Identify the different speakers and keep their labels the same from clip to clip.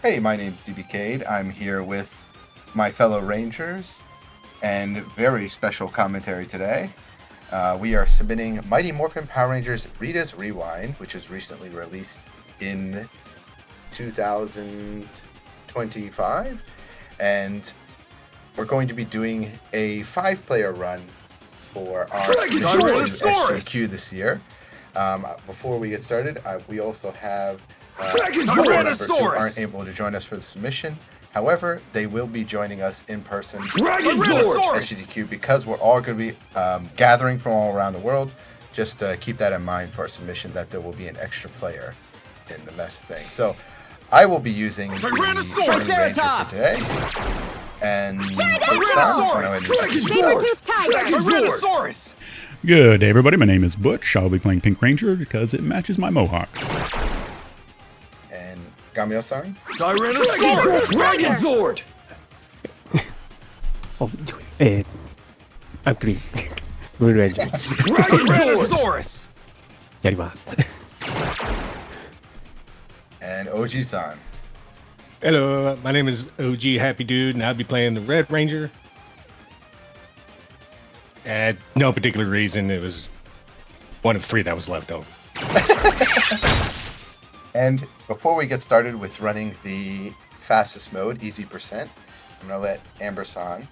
Speaker 1: Hey, my name's DBCade. I'm here with my fellow Rangers and very special commentary today. We are submitting Mighty Morphin Power Rangers Rita's Rewind, which was recently released in 2025. And we're going to be doing a 5-player run for our submission to AGDQ this year. Before we get started, we also have members who aren't able to join us for the submission. However, they will be joining us in person for AGDQ because we're all going to be gathering from all around the world. Just keep that in mind for our submission, that there will be an extra player in the mess thing. So I will be using the Ranger for today. And
Speaker 2: Good day, everybody. My name is Butch. I'll be playing Pink Ranger because it matches my mohawk.
Speaker 1: And Gamio-san?
Speaker 3: Tyrannosaurus! Dragon Zord!
Speaker 4: I'm green. Blue Ranger.
Speaker 3: Tyrannosaurus!
Speaker 4: Yarimasu.
Speaker 1: And OG-san.
Speaker 5: Hello, my name is OG Happy Dude, and I'll be playing the Red Ranger. No particular reason, it was one of 3 that was left over.
Speaker 1: And before we get started with running the fastest mode, Easy Percent, I'm going to let Amber-san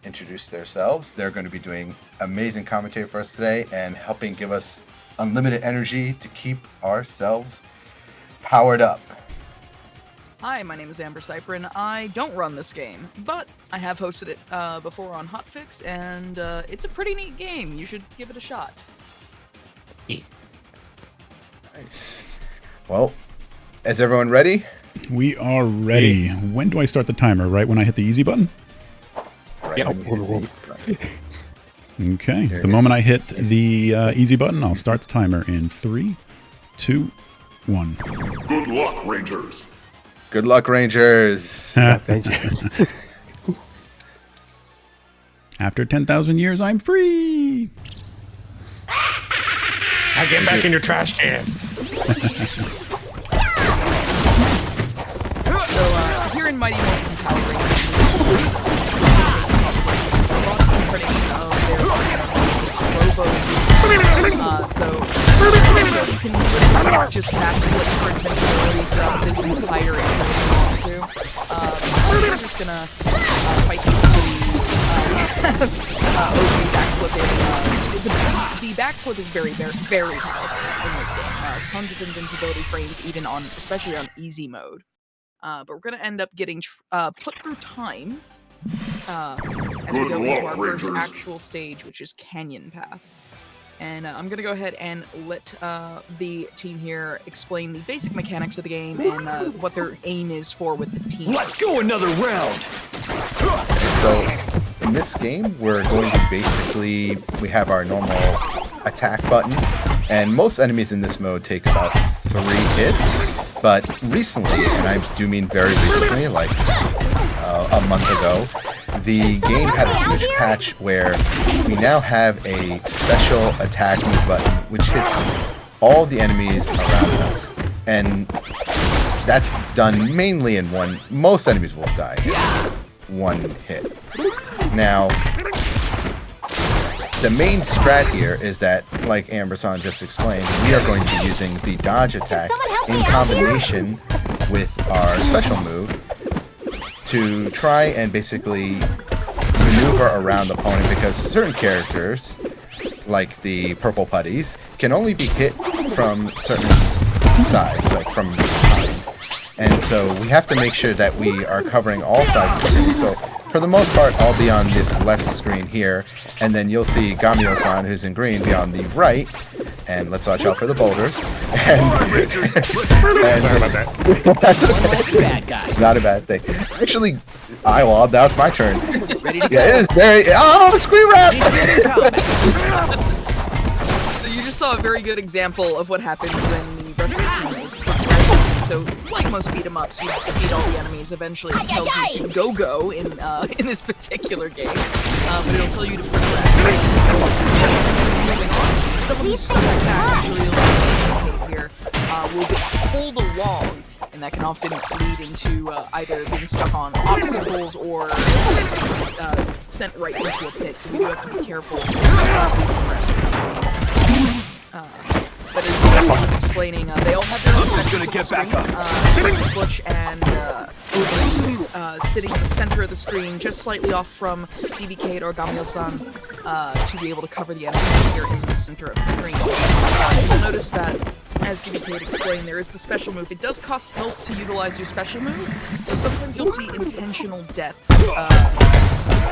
Speaker 1: introduce themselves. They're going to be doing amazing commentary for us today and helping give us unlimited energy to keep ourselves powered up.
Speaker 6: Hi, my name is Amber Cyprin. I don't run this game, but I have hosted it before on Hotfix, and it's a pretty neat game. You should give it a shot.
Speaker 1: Nice. Well, is everyone ready?
Speaker 2: We are ready. When do I start the timer? Right when I hit the easy button?
Speaker 1: Right.
Speaker 5: Yep.
Speaker 2: Okay. The moment I hit the easy button, I'll start the timer in 3, 2, 1.
Speaker 3: Good luck, Rangers!
Speaker 1: Good luck, Rangers.
Speaker 2: After 10,000 years, I'm free.
Speaker 5: Now get back in your trash can.
Speaker 6: So, here in Mighty Morphin Power Rangers, so you can literally just backflip for invincibility throughout this entire intro if you want to. We're just gonna fight these bullies. OG backflipping. The backflip is very, very, very powerful in this game. Tons of invincibility frames, even on, especially on easy mode. But we're gonna end up getting put through time as we go into our first actual stage, which is Canyon Path. And I'm going to go ahead and let the team here explain the basic mechanics of the game and what their aim is for with the team.
Speaker 3: Let's go another round!
Speaker 1: So, in this game, we're going to we have our normal attack button, and most enemies in this mode take about 3 hits, but recently, and I do mean very recently, like a month ago, the game had a huge patch where we now have a special attack move button which hits all the enemies around us, and that's done mainly in most enemies will die in 1 hit. Now, the main strat here is that, like Amber-san just explained, we are going to be using the dodge attack in combination with our special move to try and basically maneuver around the opponent, because certain characters, like the purple putties, can only be hit from certain sides, like from behind. And so we have to make sure that we are covering all sides of the screen. So for the most part, I'll be on this left screen here, and then you'll see Gamio-san, who's in green, be on the right. And let's watch out for the boulders. And that's okay.
Speaker 4: Bad guy.
Speaker 1: Not a bad thing. Actually, well, now it's my turn.
Speaker 4: Ready to go.
Speaker 1: Yeah, it is very. Oh, screen wrap!
Speaker 6: So you just saw a very good example of what happens when the rest of the team is progressing. So, like most beat 'em ups, you defeat all the enemies. Eventually, it tells you to go in this particular game, but it'll tell you to progress. Someone who's so attacked, actually, like here, will get pulled along and that can often lead into either being stuck on obstacles or sent right into a pit, so we do have to be careful as we progress. But as I was explaining, they all have their own sections of the screen. Butch and sitting in the center of the screen, just slightly off from DBK or Gamio-san, to be able to cover the enemy here in the center of the screen. You'll notice that, as DBK explained, there is the special move. It does cost health to utilize your special move, so sometimes you'll see intentional deaths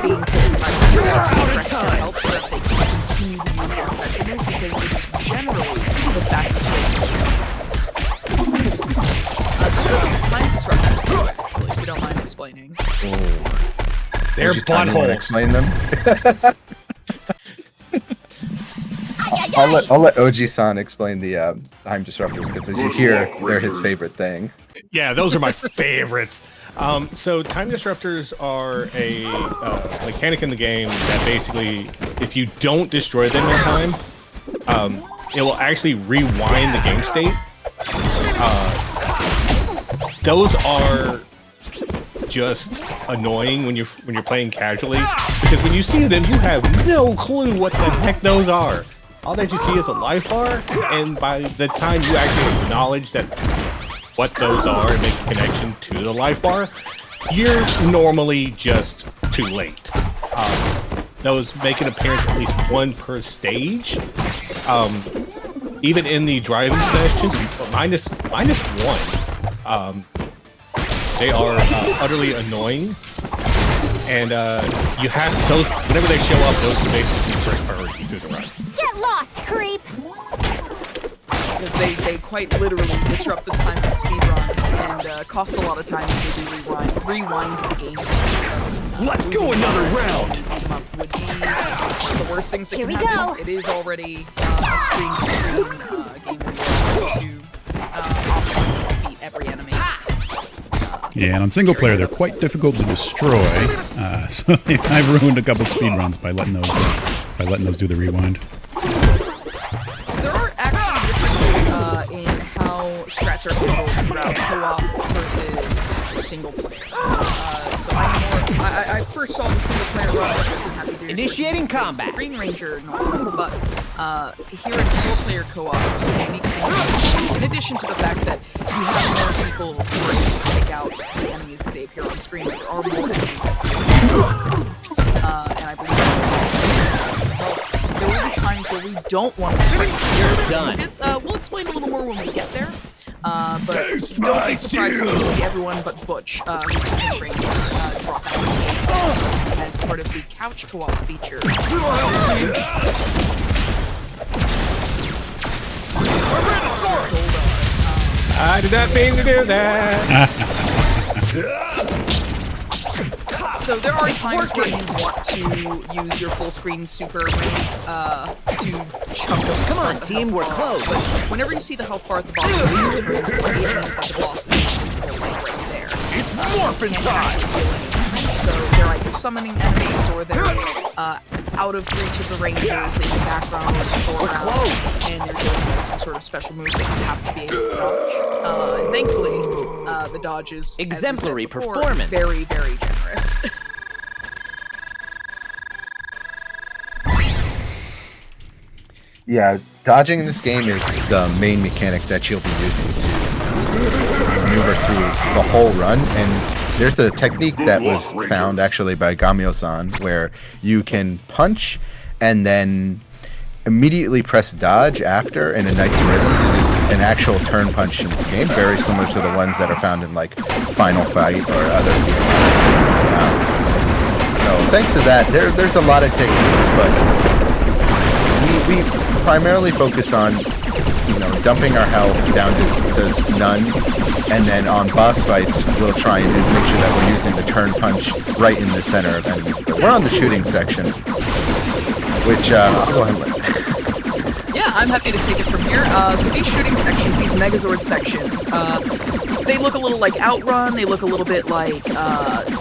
Speaker 6: being taken by players who refresh their health so that they can continue to use their special move, because it is generally the fastest way to do things. So what are these time disruptors do, actually, if you don't mind explaining?
Speaker 5: They're buttholes.
Speaker 1: Explain them. I'll let OG-san explain the time disruptors, because as you hear, they're his favorite thing.
Speaker 5: Yeah, those are my favorites. So time disruptors are a mechanic in the game that basically, if you don't destroy them in time, it will actually rewind the game state. Those are just annoying when you're playing casually, because when you see them, you have no clue what the heck those are. All that you see is a life bar, and by the time you actually acknowledge that what those are and make a connection to the life bar, you're normally just too late. Those make an appearance at least one per stage. Even in the driving sessions, minus one. They are utterly annoying, and you have those whenever they show up. Those are basically first priority through the run.
Speaker 7: Get lost, creep!
Speaker 6: Because they quite literally disrupt the time of speedrun and cost a lot of time to maybe rewind the games.
Speaker 3: Let's go another round!
Speaker 6: Would be the worst things that
Speaker 7: Here
Speaker 6: can
Speaker 7: we
Speaker 6: happen.
Speaker 7: go.
Speaker 6: It is already a screen-to-screen game where you have to optimally defeat every enemy.
Speaker 2: Yeah, and on single player, they're quite difficult to destroy. So I've ruined a couple speedruns by letting those do the rewind.
Speaker 6: So there are actually differences in how strats are handled throughout co-op versus single player. So I first saw the single player run.
Speaker 8: Initiating combat.
Speaker 6: Green Ranger normal, but here in four-player co-op, there's some unique things. In addition to the fact that you have more people who are able to take out the enemies as they appear on screen, there are more enemies that and I believe there will be times where we don't want to fight.
Speaker 8: You're done.
Speaker 6: We'll explain a little more when we get there. But don't be surprised when you see everyone but Butch, who's the Ranger, drop out as part of the couch co-op feature.
Speaker 5: I did not mean to do that.
Speaker 6: So there are times where you want to use your full screen super to chunk up.
Speaker 8: Come on, team, we're close.
Speaker 6: But whenever you see the health bar at the bottom of the screen, it means that the boss is invincible, like right there.
Speaker 3: It's morphin' time!
Speaker 6: So they're either summoning enemies or they're out of reach of the rangers in the background or the foreground, and they're doing some sort of special move that you have to be able to dodge. And thankfully, the dodges,
Speaker 8: Exemplary
Speaker 6: as we said before,
Speaker 8: performance.
Speaker 6: very, very generous.
Speaker 1: Yeah, dodging in this game is the main mechanic that you'll be using to maneuver through the whole run, and there's a technique that was found actually by Gamio-san where you can punch and then immediately press dodge after in a nice rhythm to do an actual turn punch in this game, very similar to the ones that are found in like Final Fight or other games. So thanks to that, there's a lot of techniques, but we primarily focus on, you know, dumping our health down to none, and then on boss fights, we'll try and make sure that we're using the turn punch right in the center of enemies. But we're on the shooting section, which I'll go ahead with.
Speaker 6: Yeah, I'm happy to take it from here. So these shooting sections, these Megazord sections, they look a little like Outrun. They look a little bit like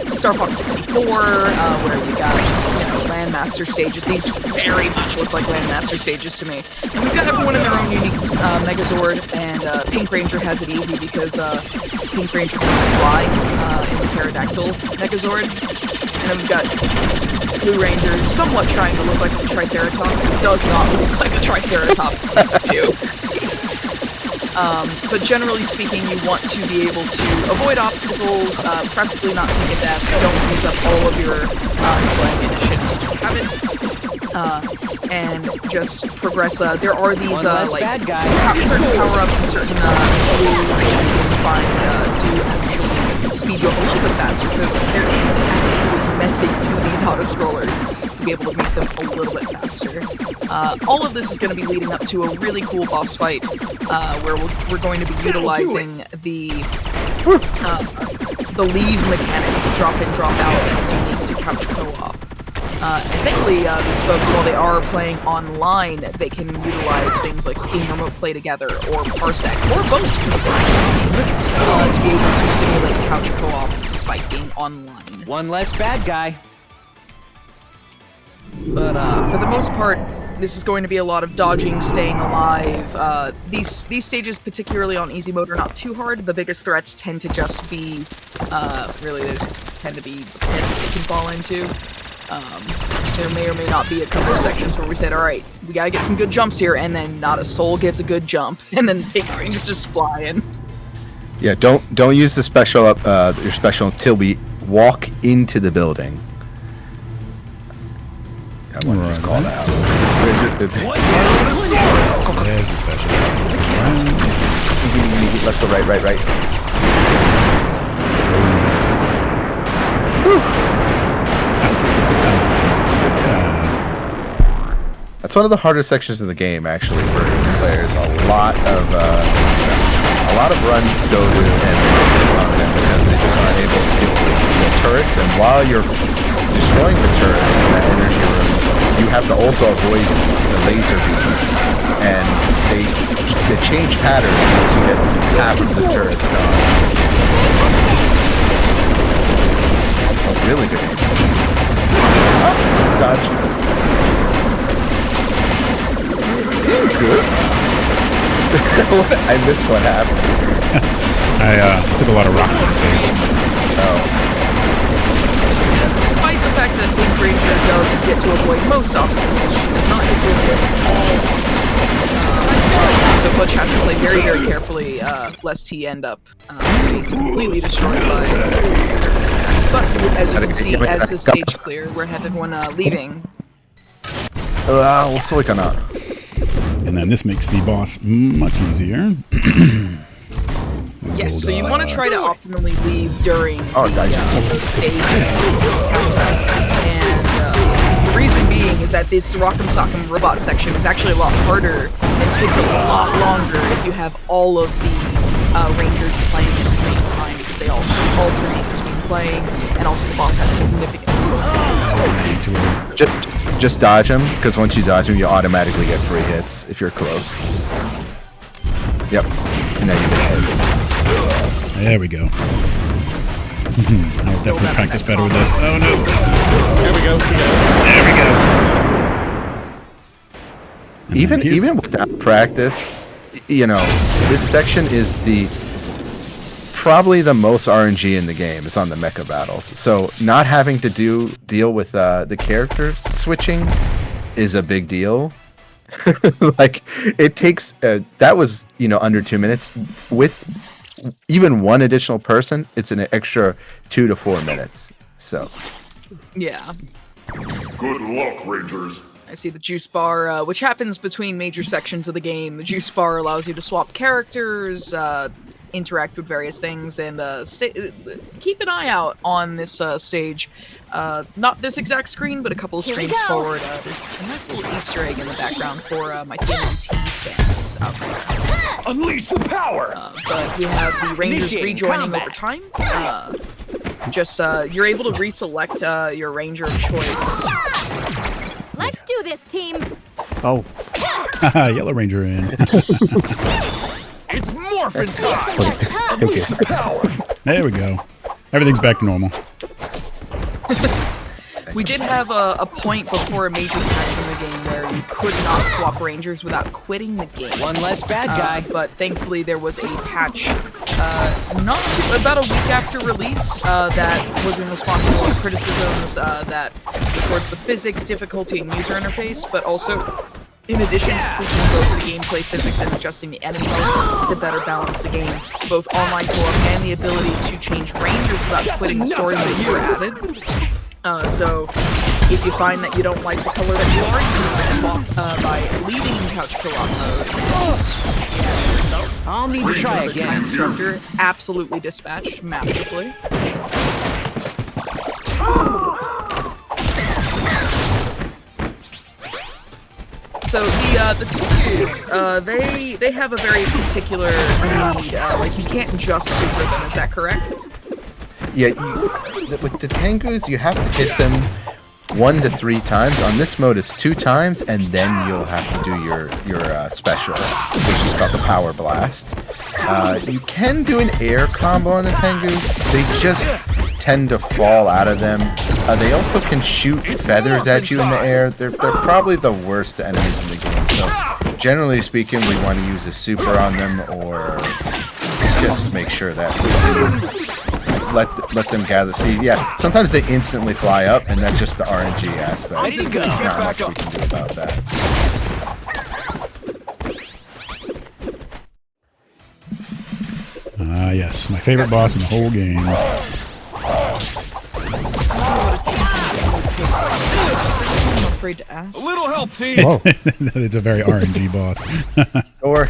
Speaker 6: Star Fox 64, where you got, you know, land Landmaster stages. These very much look like Landmaster stages to me. And we've got everyone in their own unique Megazord, and Pink Ranger has it easy because Pink Ranger can fly in the Pterodactyl Megazord. And then we've got Blue Ranger somewhat trying to look like the Triceratops. It does not look like a Triceratops. But generally speaking, you want to be able to avoid obstacles, preferably not take a death, don't use up all of your ammunition if you haven't, and just progress. There are these, like, certain power-ups and certain blue things you'll find do actually speed you up a little bit faster, so there is actually a method to these auto-scrollers to be able to make them a little bit faster. All of this is going to be leading up to a really cool boss fight, where we're going to be utilizing the leave mechanic, drop in, drop out, as unique to couch co-op. And thankfully, these folks, while they are playing online, they can utilize things like Steam Remote Play Together, or Parsec, or both at the same time, to be able to simulate couch co-op despite being online.
Speaker 8: One less bad guy.
Speaker 6: But for the most part, this is going to be a lot of dodging, staying alive. These stages, particularly on easy mode, are not too hard. The biggest threats tend to just be, really, there tend to be pits that you can fall into. There may or may not be a couple of sections where we said, alright, we gotta get some good jumps here, and then not a soul gets a good jump, and then Pink Ranger's just flying.
Speaker 1: Yeah, don't use the special your special until we walk into the building. I want to just call that out. This is
Speaker 2: There's a special.
Speaker 1: Let's go right. Whew. Yes. That's one of the hardest sections of the game, actually, for new players. A lot of runs go to and on them because they just aren't able to deal with the turrets. And while you're destroying the turrets in that energy room, you have to also avoid the laser beams, and they change patterns once you get half of the turrets gone. Oh, really good aim. Oh, dodge. Good. I missed what happened.
Speaker 2: I took a lot of rock to the face.
Speaker 1: Oh.
Speaker 6: Despite the fact that Pink Ranger does get to avoid most obstacles, she does not get to avoid all obstacles. So Butch has to play very, very carefully, lest he end up being completely destroyed by certain attacks. But as you can see, as the stage clear, we're having one leaving.
Speaker 1: We'll still cannot.
Speaker 2: And then this makes the boss much easier.
Speaker 6: Yes, so you want to try to optimally leave during the stage and the reason being is that this Rock'em Sock'em Robot section is actually a lot harder and takes a lot longer if you have all of the Rangers playing at the same time, because they also alternate between playing, and also the boss has significant
Speaker 1: Just dodge him, because once you dodge him, you automatically get free hits if you're close. Yep, and now you get hits.
Speaker 2: There we go. I'll definitely practice better with this. Oh no!
Speaker 5: There we go.
Speaker 2: There we go.
Speaker 1: Even without practice, you know, this section is probably the most RNG in the game. It's on the mecha battles, so not having to deal with the characters switching is a big deal. Like, it takes that was, you know, under 2 minutes. With even one additional person, it's an extra 2 to 4 minutes. So
Speaker 6: yeah.
Speaker 3: Good luck, Rangers.
Speaker 6: I see the juice bar, which happens between major sections of the game. The juice bar allows you to swap characters, interact with various things, and keep an eye out on this stage. Not this exact screen, but a couple of screens forward. There's a nice little Easter egg in the background for my TNT fans out there.
Speaker 3: Unleash the power!
Speaker 6: But we have the Rangers rejoining over time. You're able to reselect your Ranger of choice.
Speaker 7: Let's do this, team!
Speaker 4: Oh.
Speaker 2: Yellow Ranger in.
Speaker 3: It's morphin' time!
Speaker 4: Thank you.
Speaker 3: Power!
Speaker 2: There we go. Everything's back to normal.
Speaker 6: We did have a point before a major patch in the game where you could not swap Rangers without quitting the game.
Speaker 8: One less bad guy.
Speaker 6: But thankfully there was a patch about a week after release that was in response to a lot of criticisms that towards the physics, difficulty, and user interface, but also in addition to tweaking both the gameplay physics and adjusting the enemy mode to better balance the game, both online co-op and the ability to change Rangers without quitting the story mode were added. So if you find that you don't like the color that you are, you can swap by leaving couch co-op mode.
Speaker 8: I'll need to try again.
Speaker 6: Instructor absolutely dispatched massively. So the Tengus, they have a very particular need. Like you can't just super them. Is that correct?
Speaker 1: Yeah, with the Tengus, you have to hit them 1 to 3 times. On this mode, it's 2 times, and then you'll have to do your special, which is called the Power Blast. You can do an air combo on the Tengus. They just tend to fall out of them. They also can shoot feathers at you in the air. They're probably the worst enemies in the game. So generally speaking, we want to use a super on them, or just make sure that we let them gather. See, yeah, sometimes they instantly fly up, and that's just the RNG aspect. There's not much we can do about that.
Speaker 2: Yes, my favorite boss in the whole game.
Speaker 6: I'm afraid to ask.
Speaker 3: A little help, team.
Speaker 2: It's a very RNG boss.
Speaker 1: Or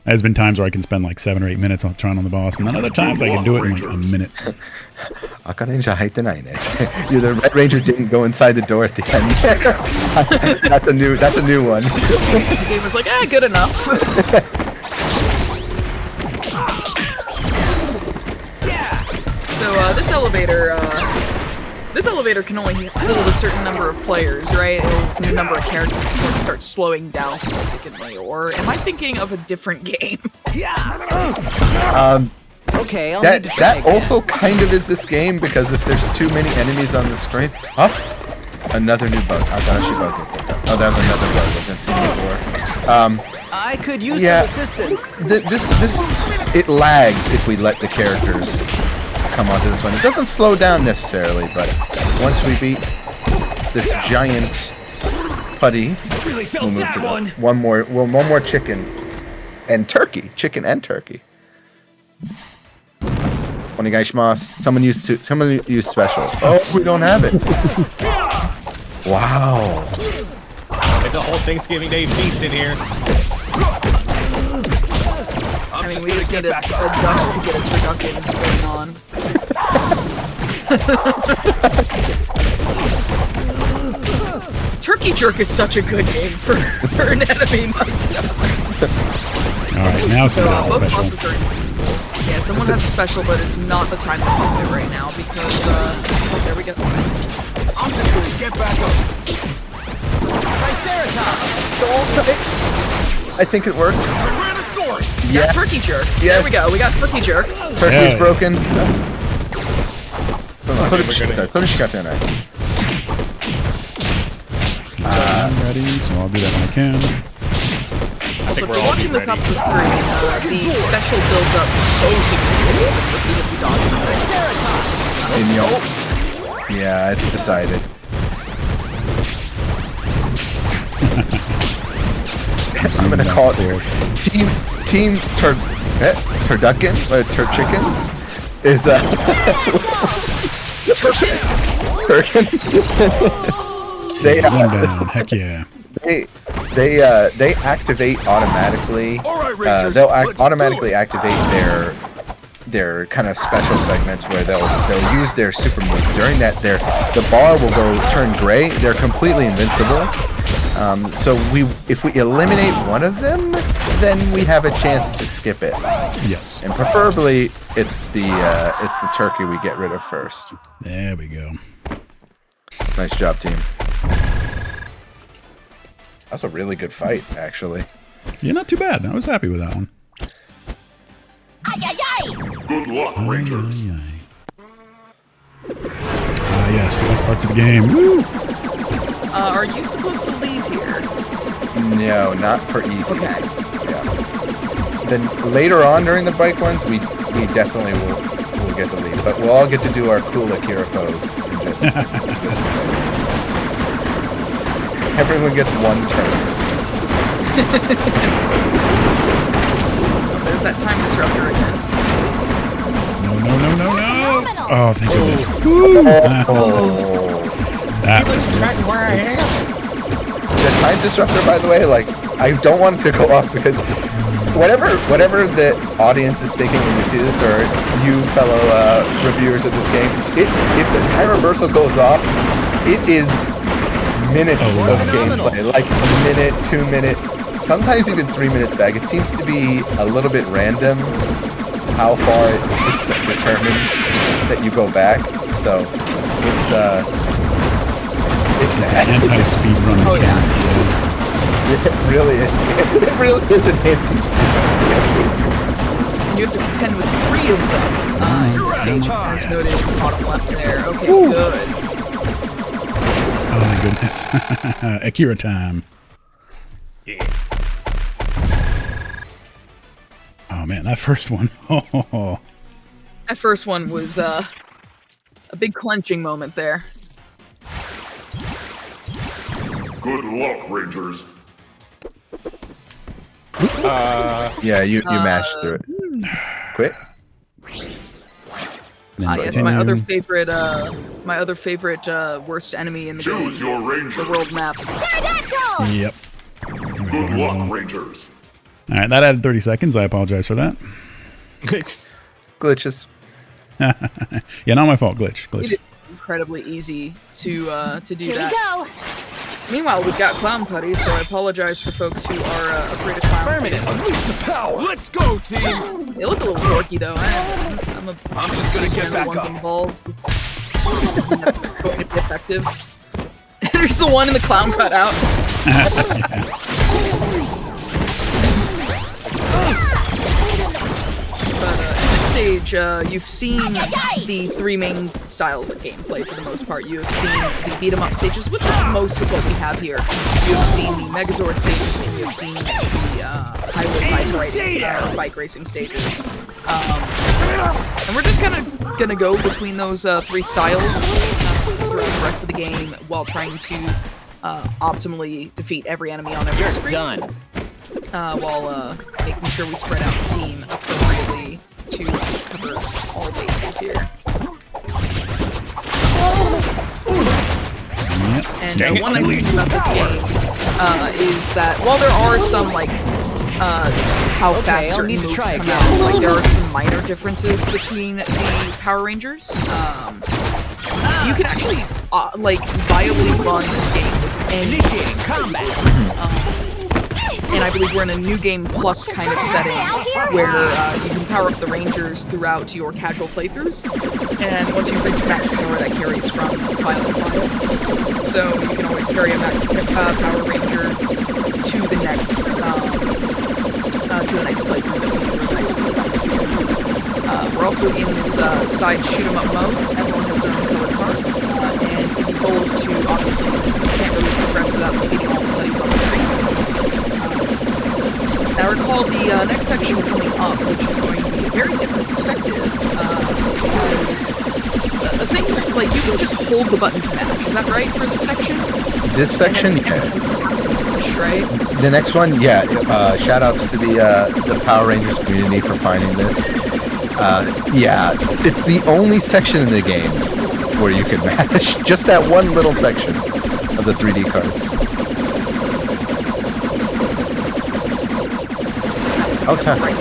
Speaker 2: There's been times where I can spend like 7 or 8 minutes on trying on the boss, and then other times I can do it in like a minute.
Speaker 1: Akaninja Haitenai. The Red Ranger didn't go inside the door at the end. That's a new one.
Speaker 6: The game was like, good enough. So this elevator can only hold a certain number of players, right? The number of characters before it starts slowing down significantly. Or am I thinking of a different game?
Speaker 8: Okay,
Speaker 1: that also kind of is this game, because if there's too many enemies on the screen, another new bug. Oh, that was another bug I've been seeing before.
Speaker 8: I could use some assistance.
Speaker 1: This it lags if we let the characters come onto this one. It doesn't slow down necessarily, but once we beat this giant putty, we'll move to one more chicken and turkey. Chicken and turkey. Onegaishimasu. Someone use special. Oh, we don't have it. Wow.
Speaker 5: It's a whole Thanksgiving Day feast in here.
Speaker 6: I mean, we just need a duck to get a turducken going on. Turkey Jerk is such a good game for an enemy.
Speaker 2: Alright, now someone has a special.
Speaker 6: Yeah, someone has a special, but it's not the time to pop it right now because, there we go.
Speaker 3: I'm just gonna get back up.
Speaker 1: I think it worked.
Speaker 6: Yeah, Turkey Jerk.
Speaker 1: Yes.
Speaker 6: There we go. We got Turkey Jerk.
Speaker 1: Turkey's broken.
Speaker 2: I'm ready, so I'll do that when I can.
Speaker 6: Also, if you're watching this off the screen, the special builds up so significantly.
Speaker 1: Yeah, it's decided. I'm gonna call it Team Turducken or Turchicken is Turkin. They
Speaker 2: down. Heck yeah.
Speaker 1: They activate automatically. They'll automatically activate their kind of special segments where they'll use their super moves. During that, the bar will turn gray. They're completely invincible. So if we eliminate one of them, then we have a chance to skip it.
Speaker 2: Yes.
Speaker 1: And preferably, it's the turkey we get rid of first.
Speaker 2: There we go.
Speaker 1: Nice job, team. That was a really good fight, actually.
Speaker 2: Yeah, not too bad. I was happy with that one.
Speaker 3: Good luck, Rangers.
Speaker 2: Ah, yes, the best parts of the game. Woo!
Speaker 6: Are you supposed to leave here?
Speaker 1: No, not for easy.
Speaker 6: Okay.
Speaker 1: Yeah. Then later on during the bike ones, we definitely will get the lead, but we'll all get to do our cool Akira pose in just a second. Everyone gets one turn.
Speaker 6: There's that time disruptor again.
Speaker 2: No. Oh, thank goodness. Woo! That was
Speaker 5: Where I am.
Speaker 1: The time disruptor, by the way, like, I don't want it to go off because whatever the audience is thinking when you see this, or you fellow reviewers of this game, if the time reversal goes off, it is minutes of gameplay, like a minute, 2 minute, sometimes even 3 minutes back. It seems to be a little bit random how far it determines that you go back. So it's bad.
Speaker 2: Anti-speedrun.
Speaker 6: Oh, yeah.
Speaker 1: It really is. It really is an anti-speedrun.
Speaker 6: You have to contend with 3 of them in the stage, as noted in the bottom left there. Okay, good.
Speaker 2: Oh my goodness. Akira time.
Speaker 5: Yeah.
Speaker 2: Oh man, that first one. Oh.
Speaker 6: That first one was a big clenching moment there.
Speaker 3: Good luck, Rangers.
Speaker 1: Yeah, you mashed through it. Quick.
Speaker 6: Yes, my other favorite worst enemy in the game,
Speaker 3: Choose your Rangers.
Speaker 6: the world map.
Speaker 2: Yep.
Speaker 3: Good luck, Rangers.
Speaker 2: All right, that added 30 seconds. I apologize for that.
Speaker 1: Glitches.
Speaker 2: Yeah, not my fault. Glitch.
Speaker 6: It is incredibly easy to do
Speaker 7: Here
Speaker 6: that.
Speaker 7: we go.
Speaker 6: Meanwhile, we've got clown putty, so I apologize for folks who are afraid of clowns.
Speaker 3: Unleash the power. Let's go, team.
Speaker 6: They look a little dorky though. I'm
Speaker 3: just gonna get back
Speaker 6: one
Speaker 3: up.
Speaker 6: thing balls. Going to be effective. There's the one in the clown cutout. But at this stage, you've seen the 3 main styles of gameplay for the most part. You have seen the beat 'em up stages, which is most of what we have here. You have seen the Megazord stages, and you have seen the highway bike racing stages. And we're just kind of gonna go between those 3 styles throughout the rest of the game while trying to optimally defeat every enemy on every screen.
Speaker 8: Done.
Speaker 6: While making sure we spread out the team appropriately to cover all bases here. And one nice thing about this game is that while there are some like how fast
Speaker 8: I'll
Speaker 6: certain
Speaker 8: need to
Speaker 6: moves
Speaker 8: try
Speaker 6: come
Speaker 8: again.
Speaker 6: out, like there are some minor differences between the Power Rangers. You can actually like viably run this game with any
Speaker 8: Combat.
Speaker 6: and I believe we're in a new game plus kind of setting where you can power up the Rangers throughout your casual playthroughs, and once you reach max power, that carries from file to file. So you can always carry a max Power Ranger to the next playthrough. We're also in this side shoot 'em up mode. Everyone has their own colored card, and the goal is to obviously you can't really progress without defeating all the players on the screen. Now recall the next section coming up, which is going to be a very different perspective, because the thing, like, you can just hold the button to match, is that right, for this section?
Speaker 1: This section, yeah.
Speaker 6: Right?
Speaker 1: The next one, yeah. Shout outs to the Power Rangers community for finding this. Yeah, it's the only section in the game where you can match. Just that one little section of the 3D cards. Oh, sassy.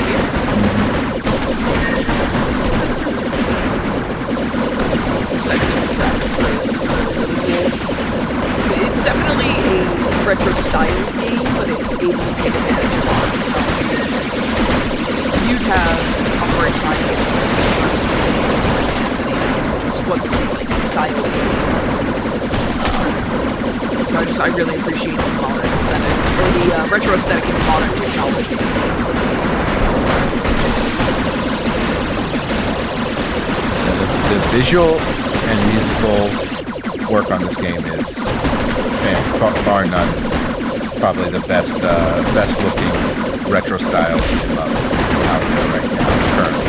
Speaker 6: It's definitely a retro style game, but it's able to take advantage of all the technology. You'd have a hard time getting this is what this is like, a style game. So I really appreciate the modern aesthetic, or the retro aesthetic and modern technology.
Speaker 1: The visual and musical work on this game is, bar none, probably the best looking retro style game out there right now currently.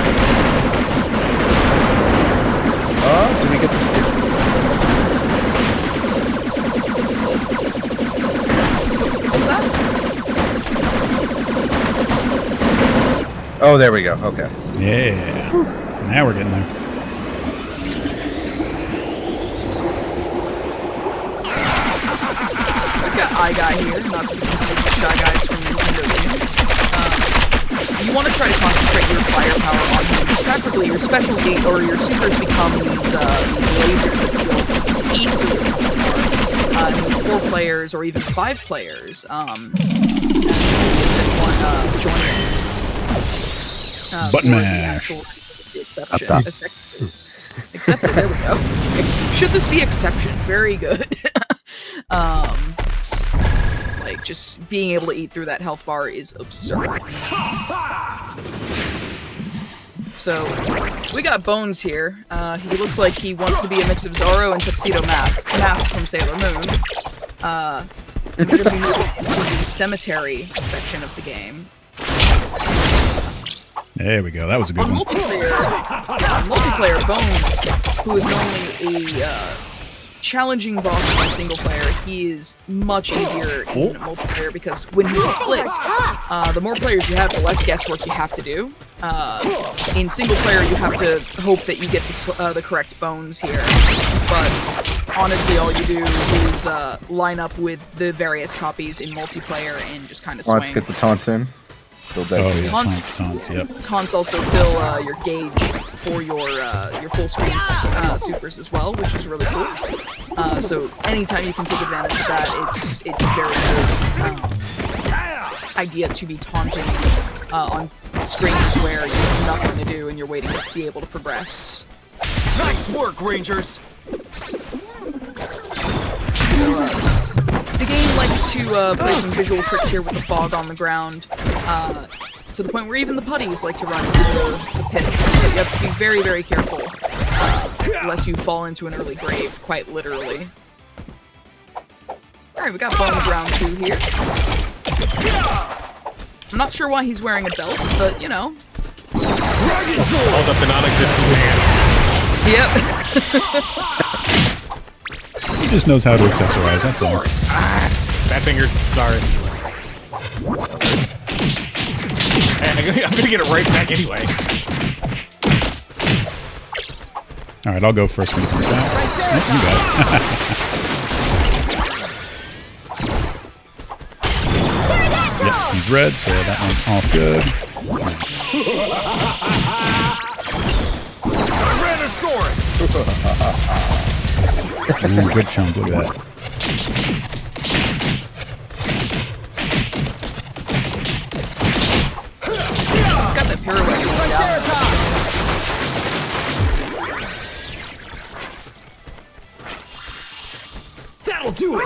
Speaker 1: Oh, did we get the skip?
Speaker 6: What's that?
Speaker 1: Oh, there we go. Okay.
Speaker 2: Yeah. Now we're getting there.
Speaker 6: We've got iGuy here, not to be confused with Shy Guys from Nintendo games. You want to try to concentrate your firepower on him. Preferably, your specialty or your supers become these lasers that you'll just eat through. And with 4 players or even 5 players,
Speaker 2: Button mash.
Speaker 6: Accepted, there we go. Should this be exception? Very good. Like, just being able to eat through that health bar is absurd. So, we got Bones here. He looks like he wants to be a mix of Zorro and Tuxedo Mask from Sailor Moon. We're going to be moving to the cemetery section of the game.
Speaker 2: There we go. That was a good one.
Speaker 6: Multiplayer, Bones, who is normally a challenging boss in single player, he is much easier in multiplayer because when he splits, the more players you have, the less guesswork you have to do. In single player, you have to hope that you get the correct bones here. But honestly, all you do is line up with the various copies in multiplayer and just kind of swing.
Speaker 1: Let's get the taunts in.
Speaker 2: Oh, yeah,
Speaker 6: Taunts,
Speaker 2: yep.
Speaker 6: Taunts also fill your gauge for your full screen supers as well, which is really cool. So anytime you can take advantage of that, it's a very good idea to be taunting on screens where you have nothing to do and you're waiting to be able to progress.
Speaker 3: Nice work, Rangers!
Speaker 6: The game likes to play some visual tricks here with the fog on the ground, to the point where even the putties like to run into the pits. But you have to be very, very careful, lest you fall into an early grave, quite literally. Alright, we got Bones round 2 here. I'm not sure why he's wearing a belt, but, you know.
Speaker 5: Hold up the non-existent hands.
Speaker 6: Yep.
Speaker 2: He just knows how to accessorize, that's all.
Speaker 5: Bad finger, sorry. Hey, I'm gonna get it right back anyway.
Speaker 2: Alright, I'll go first when he comes back. Oh, you got it. Yep, he's red, so that one's all good. Ooh, good chunk, look at that.
Speaker 6: It's got that pirouette going down.
Speaker 3: That'll do it!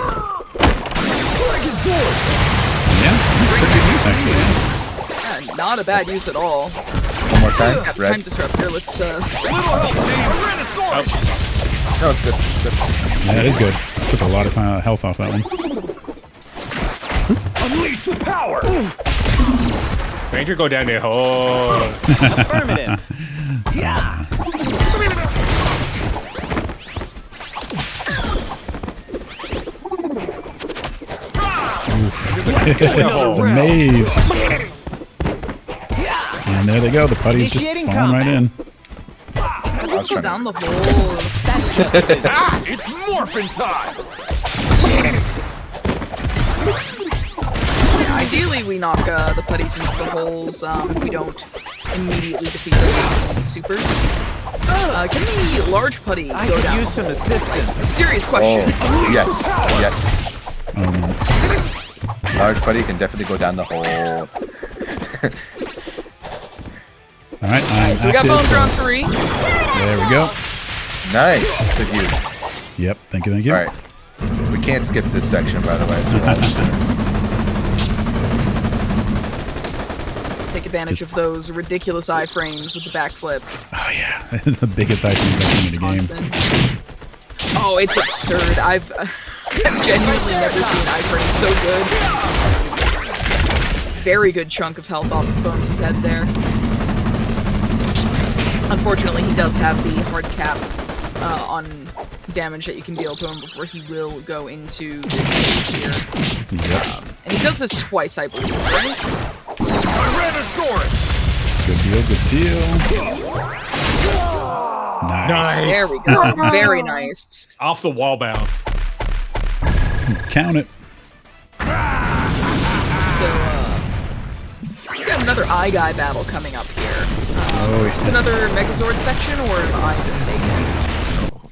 Speaker 2: Yeah, pretty good use, actually.
Speaker 6: Yeah, not a bad use at all.
Speaker 1: One more time.
Speaker 6: Got
Speaker 1: Red.
Speaker 6: time disruptor, let's
Speaker 3: Little help, team!
Speaker 1: No, it's good. It's good.
Speaker 2: Yeah, it is good. Took a lot of time, health off that one.
Speaker 3: Unleash the power!
Speaker 5: Ranger, go down there. Oh.
Speaker 8: Affirmative.
Speaker 3: Yeah!
Speaker 2: It's a maze. And there they go. The putty's just
Speaker 8: Initiating
Speaker 2: falling right in.
Speaker 6: Let's go down the hole.
Speaker 3: It's morphin' time!
Speaker 6: Yeah, ideally, we knock the putties into the holes if we don't immediately defeat them with supers. Can the large putty go
Speaker 8: I
Speaker 6: down
Speaker 8: could
Speaker 6: the
Speaker 8: use some
Speaker 6: hole?
Speaker 8: assistance.
Speaker 6: Serious question.
Speaker 1: Oh, yes. Yes.
Speaker 2: Oh, no.
Speaker 1: Large buddy can definitely go down the hole.
Speaker 2: Alright, I'm
Speaker 6: So we got
Speaker 2: active,
Speaker 6: Bones
Speaker 2: so-
Speaker 6: round 3.
Speaker 2: There we go.
Speaker 1: Nice. Good use.
Speaker 2: Yep, thank you, thank you.
Speaker 1: Alright. We can't skip this section, by the way, so we'll just
Speaker 6: Take advantage of those ridiculous iframes with the backflip.
Speaker 2: Oh, yeah. The biggest item I've seen in the game.
Speaker 6: Constant. Oh, it's absurd. I've genuinely never seen iframe so good. Very good chunk of health off of Bones' head there. Unfortunately, he does have the hard cap on damage that you can deal to him before he will go into this phase here.
Speaker 2: Yep.
Speaker 6: And he does this twice, I believe, right?
Speaker 3: Tyrannosaurus!
Speaker 2: Good deal, good deal. Nice.
Speaker 6: There we go. Very nice.
Speaker 5: Off the wall bounce.
Speaker 2: Count it.
Speaker 6: So, we got another Eye Guy battle coming up here. Is this another Megazord section, or am I mistaken?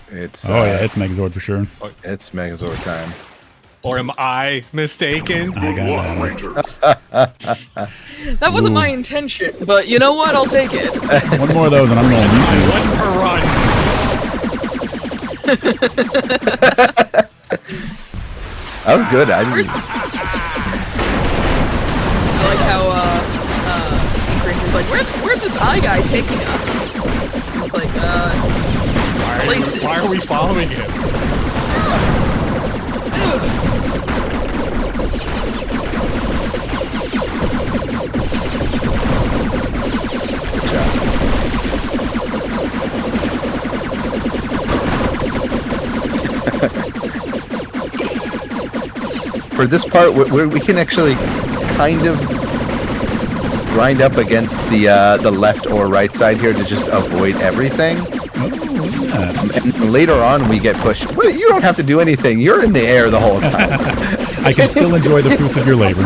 Speaker 1: It's
Speaker 2: Oh yeah, it's Megazord for sure.
Speaker 1: it's Megazord time.
Speaker 5: Or am I mistaken?
Speaker 2: I got that.
Speaker 6: That wasn't my intention, but you know what? I'll take it.
Speaker 2: One more of those and I'm going to mute you.
Speaker 5: One per run.
Speaker 1: That was good. I didn't.
Speaker 6: I like how Pink Ranger's like, where's this Eye Guy taking us? It's like, places.
Speaker 5: Why are we following him?
Speaker 1: Good job. For this part, we can actually kind of grind up against the left or right side here to just avoid everything. And later on, we get pushed. Well, you don't have to do anything. You're in the air the whole time.
Speaker 2: I can still enjoy the fruits of your labor.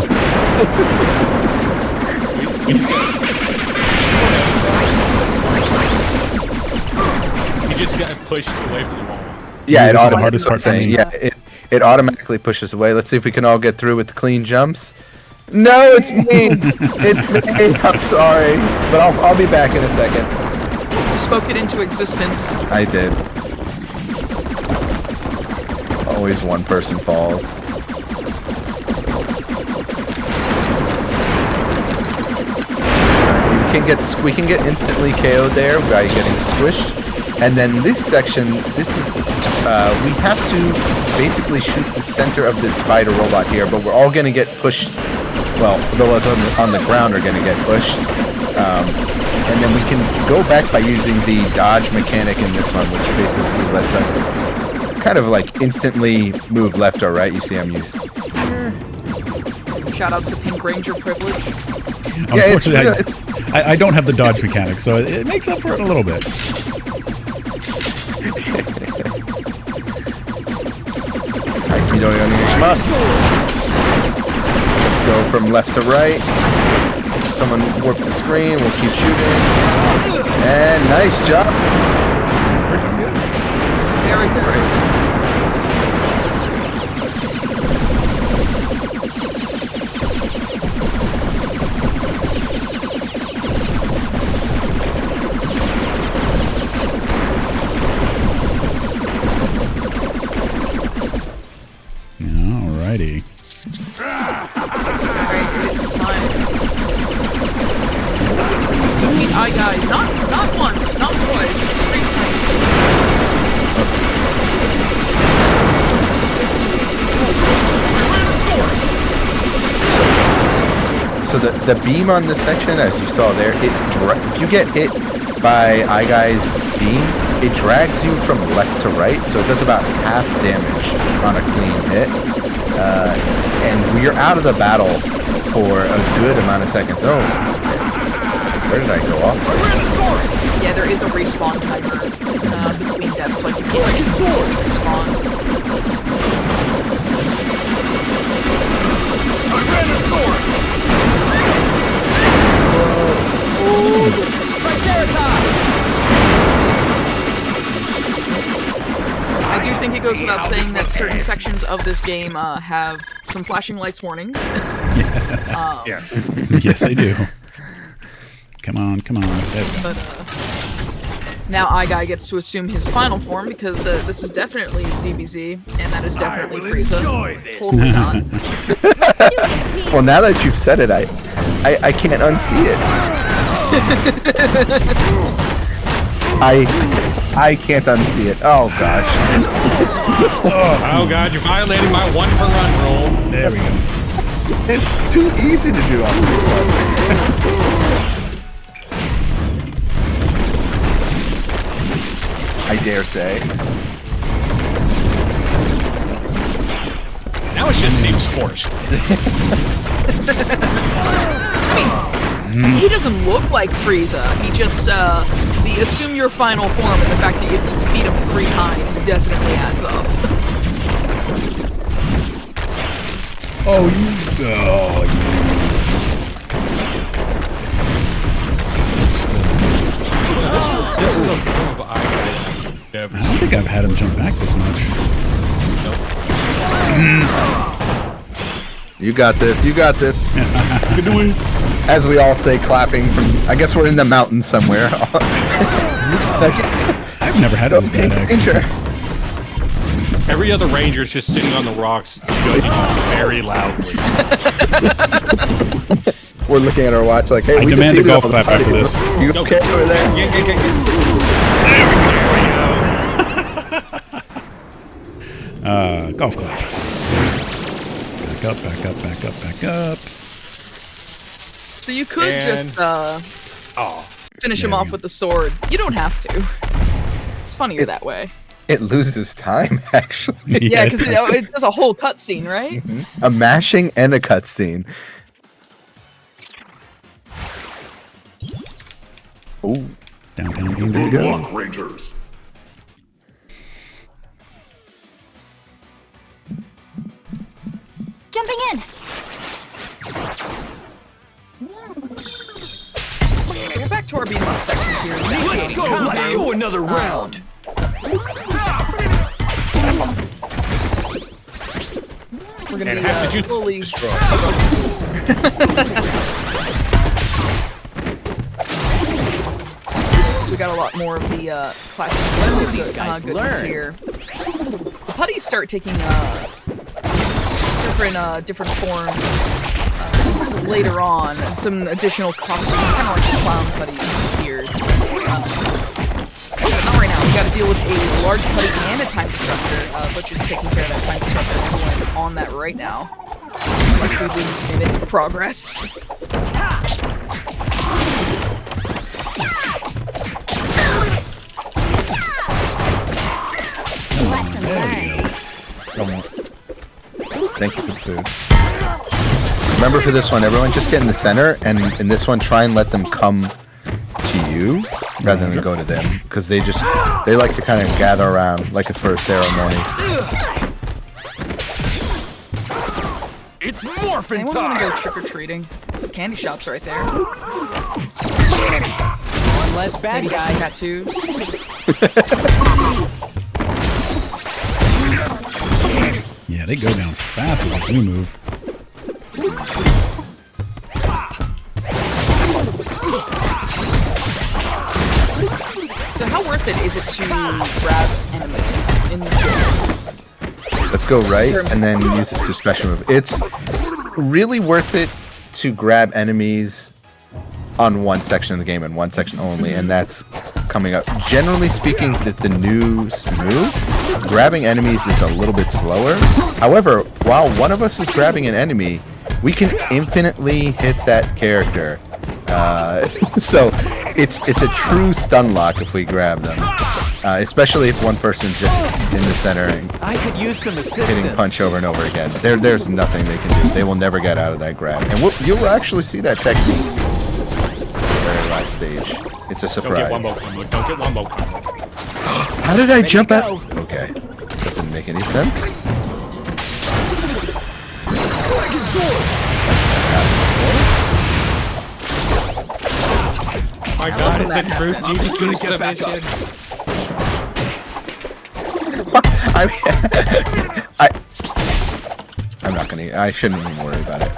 Speaker 5: He just got pushed away from the wall.
Speaker 1: Yeah,
Speaker 2: This is the hardest part for me.
Speaker 1: Yeah, it automatically pushes away. Let's see if we can all get through with the clean jumps. No, it's me. It's me. I'm sorry, but I'll be back in a second.
Speaker 6: You spoke it into existence.
Speaker 1: I did. Always one person falls. We can get instantly KO'd there by getting squished. And then this section, we have to basically shoot the center of this spider robot here, but we're all going to get pushed. Well, those on the ground are going to get pushed. And then we can go back by using the dodge mechanic in this one, which basically lets us kind of like instantly move left or right. You see I'm using.
Speaker 6: Shout outs to Pink Ranger privilege.
Speaker 1: Yeah,
Speaker 2: Unfortunately, I don't have the dodge mechanic, so it makes up for it a little bit.
Speaker 1: Let's go from left to right. Someone warp the screen. We'll keep shooting. And nice job.
Speaker 6: Very good.
Speaker 2: Alrighty.
Speaker 6: Alright, it's time. To meet Eye Guy, not once, not twice, but 3 times.
Speaker 1: So the beam on this section, as you saw there, if you get hit by Eye Guy's beam, it drags you from left to right, so it does about half damage on a clean hit. And we're out of the battle for a good amount of seconds. Oh, where did I go off?
Speaker 6: Yeah, there is a respawn timer between deaths, like you can respawn. I do think it goes without saying that certain sections of this game have some flashing lights warnings.
Speaker 5: Yeah.
Speaker 2: Yes, they do. Come on.
Speaker 6: But now Eye Guy gets to assume his final form because this is definitely DBZ, and that is definitely Frieza. Totally not.
Speaker 1: Well, now that you've said it, I can't unsee it. I can't unsee it. Oh gosh.
Speaker 5: Oh god, you're violating my 1 per run rule.
Speaker 2: There we go.
Speaker 1: It's too easy to do on this one. I dare say.
Speaker 5: Now it just seems forced.
Speaker 6: He doesn't look like Frieza. He just, the assume your final form and the fact that you have to defeat him 3 times definitely adds up.
Speaker 2: Oh, you. Oh, you.
Speaker 5: This is a form of eye.
Speaker 2: I don't think I've had him jump back this much.
Speaker 1: You got this. You got this.
Speaker 2: You can do it.
Speaker 1: As we all say, clapping from. I guess we're in the mountains somewhere.
Speaker 2: I've never had it as bad, actually.
Speaker 5: Every other ranger's just sitting on the rocks, judging you very loudly.
Speaker 1: We're looking at our watch like, hey,
Speaker 2: I
Speaker 1: we
Speaker 2: demand a
Speaker 1: defeated
Speaker 2: golf
Speaker 1: all the
Speaker 2: clap after
Speaker 1: parties.
Speaker 2: this.
Speaker 1: You okay over there?
Speaker 2: Golf clap. Back up, back up, back up, back up.
Speaker 6: So you could
Speaker 5: And-
Speaker 6: just,
Speaker 5: Oh.
Speaker 6: finish him
Speaker 2: There we
Speaker 6: off
Speaker 2: go.
Speaker 6: with the sword. You don't have to. It's funnier that way.
Speaker 1: It loses time, actually.
Speaker 6: Yeah, because
Speaker 2: it's-
Speaker 6: it does a whole cutscene, right?
Speaker 1: A mashing and a cutscene. Ooh.
Speaker 2: Down, down, down,
Speaker 1: Good
Speaker 2: down.
Speaker 1: to go.
Speaker 3: Luck, Rangers.
Speaker 7: Jumping in.
Speaker 6: So we're back to our beat 'em up sections here.
Speaker 3: Let's go another round.
Speaker 6: We're gonna
Speaker 5: And
Speaker 6: be
Speaker 5: half the juice
Speaker 6: slowly.
Speaker 5: destroyed.
Speaker 6: We got a lot more of the classic
Speaker 8: Let these guys
Speaker 6: goodness
Speaker 8: learn.
Speaker 6: here. The putties start taking different forms later on, and some additional costumes, kind of like the clown putties appeared. But not right now. We got to deal with a large putty and a time disruptor. Butch is taking care of that time disruptor. Everyone's on that right now. Unless we lose minutes of progress.
Speaker 7: Lesson learned.
Speaker 1: Come on. Thank you for the food. Remember for this one, everyone just get in the center, and in this one, try and let them come to you rather than go to them, because they like to kind of gather around like for a ceremony.
Speaker 3: It's morphin'
Speaker 6: Anyone want to go
Speaker 3: time.
Speaker 6: trick-or-treating? The candy shop's right there.
Speaker 8: One less bad
Speaker 6: Maybe get some
Speaker 8: guy.
Speaker 6: tattoos.
Speaker 2: Yeah, they go down fast with this new move.
Speaker 6: So how worth it is it to grab enemies in this game?
Speaker 1: Let's go right, and then use this special move. It's really worth it to grab enemies on one section of the game and one section only, and that's coming up. Generally speaking, the new move, grabbing enemies is a little bit slower. However, while one of us is grabbing an enemy, we can infinitely hit that character. So it's a true stun lock if we grab them, especially if one person's just in the center and
Speaker 8: I could use some assistance.
Speaker 1: hitting punch over and over again. There's nothing they can do. They will never get out of that grab, and you'll actually see that technique at the very last stage. It's a
Speaker 5: Don't
Speaker 1: surprise.
Speaker 5: get wombo combo. Don't get wombo combo.
Speaker 1: How did I jump out?
Speaker 8: go.
Speaker 1: Okay, that didn't make any sense. That's not happening.
Speaker 5: My god,
Speaker 6: when
Speaker 5: is
Speaker 6: that
Speaker 5: it true?
Speaker 6: happens.
Speaker 5: GDQ
Speaker 3: Get back up.
Speaker 5: submission.
Speaker 1: I'm not gonna. I shouldn't even worry about it.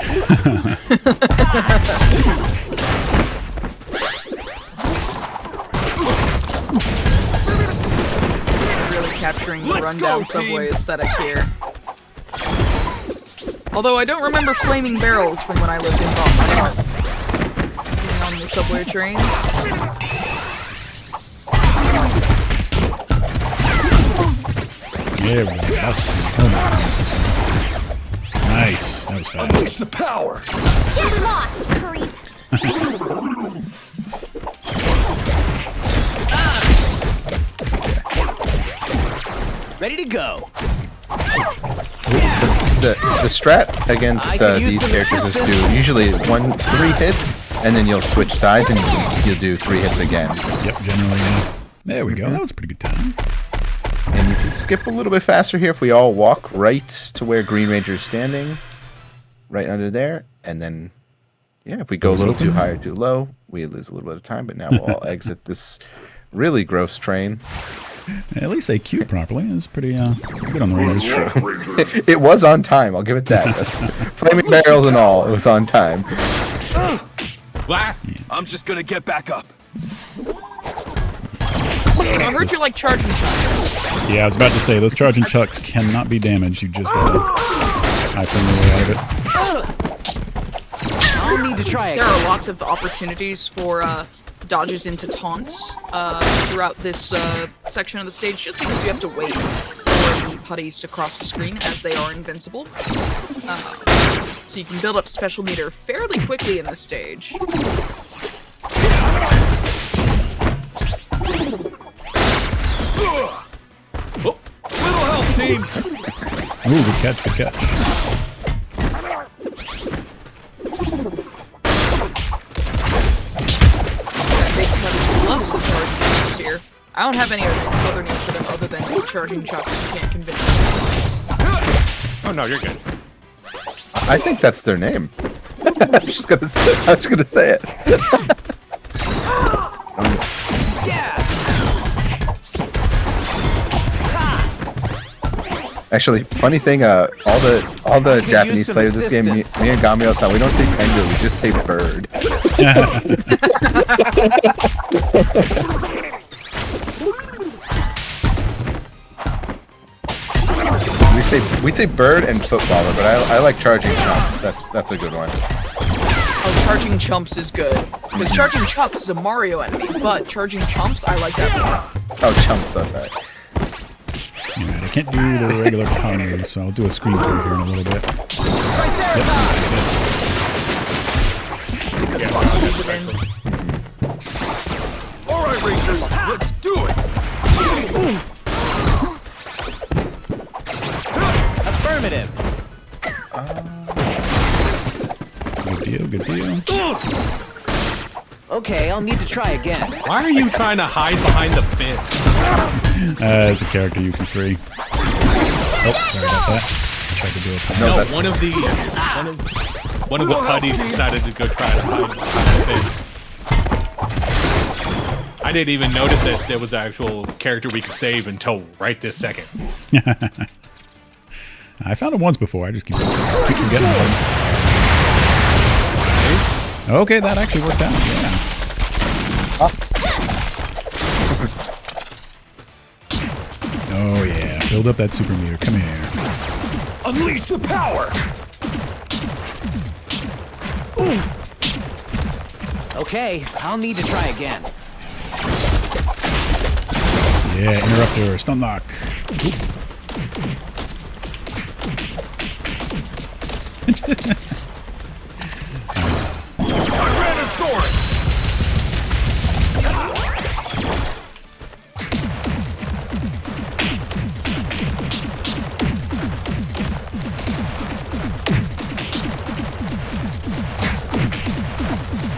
Speaker 6: Really capturing the
Speaker 3: Let's
Speaker 6: rundown
Speaker 3: go,
Speaker 6: subway
Speaker 3: team.
Speaker 6: aesthetic here. Although I don't remember flaming barrels from when I lived in Boston. Getting on the subway trains.
Speaker 2: There we go. Oh my. Nice. That was fast.
Speaker 3: Unleash the power.
Speaker 7: Get lost, creep.
Speaker 8: Ready to go.
Speaker 1: The strat against these characters is do usually 3 hits, and then you'll switch sides and you'll do 3 hits again.
Speaker 2: Yep, generally, yeah. There we go. That was a pretty good time.
Speaker 1: And you can skip a little bit faster here if we all walk right to where Green Ranger is standing, right under there, and then, yeah, if we go a little too high or too low, we lose a little bit of time, but now we'll all exit this really gross train.
Speaker 2: At least they queued properly. It was pretty good on the Rangers.
Speaker 1: True. It was on time, I'll give it that. Flaming barrels and all, it was on time.
Speaker 3: What? I'm just gonna get back up.
Speaker 6: So I heard you like charging chucks.
Speaker 2: Yeah, I was about to say, those charging chucks cannot be damaged. You just gotta iPhone your way out of it.
Speaker 8: I'll need to try it.
Speaker 6: There are lots of opportunities for dodges into taunts throughout this section of the stage, just because you have to wait for the putties to cross the screen as they are invincible. So you can build up special meter fairly quickly in this stage.
Speaker 3: Oh, little help, team.
Speaker 2: Ooh, good catch, good catch.
Speaker 6: Here. I don't have any other name for them other than charging chucks. You can't convince me.
Speaker 5: Oh no, you're good.
Speaker 1: I think that's their name. I was just gonna say it. Actually, funny thing, all the Japanese players of this game, me and Gamios, we don't say tengu, we just say bird. we say bird and footballer, but I like charging chumps. That's a good one.
Speaker 6: Oh, charging chumps is good. Because charging chumps is a Mario enemy, but charging chumps, I like that more.
Speaker 1: Oh, chumps, that's right.
Speaker 2: Alright, I can't do the regular combo, so I'll do a screen clear here in a little bit.
Speaker 3: All right, Rangers, let's do it.
Speaker 8: Affirmative.
Speaker 2: Good deal.
Speaker 8: Okay, I'll need to try again.
Speaker 5: Why are you trying to hide behind the fence?
Speaker 2: As a character you can free. Oh, sorry about that. I tried to do it.
Speaker 5: No, one of the putties decided to go try to hide behind the fence. I didn't even notice that there was an actual character we could save until right this second.
Speaker 2: I found it once before. I just keep forgetting about it. Okay, that actually worked out. Yeah. Oh yeah, build up that super meter. Come here.
Speaker 3: Unleash the power.
Speaker 8: Okay, I'll need to try again.
Speaker 2: Yeah, interrupter, stun lock.
Speaker 3: Tyrannosaurus.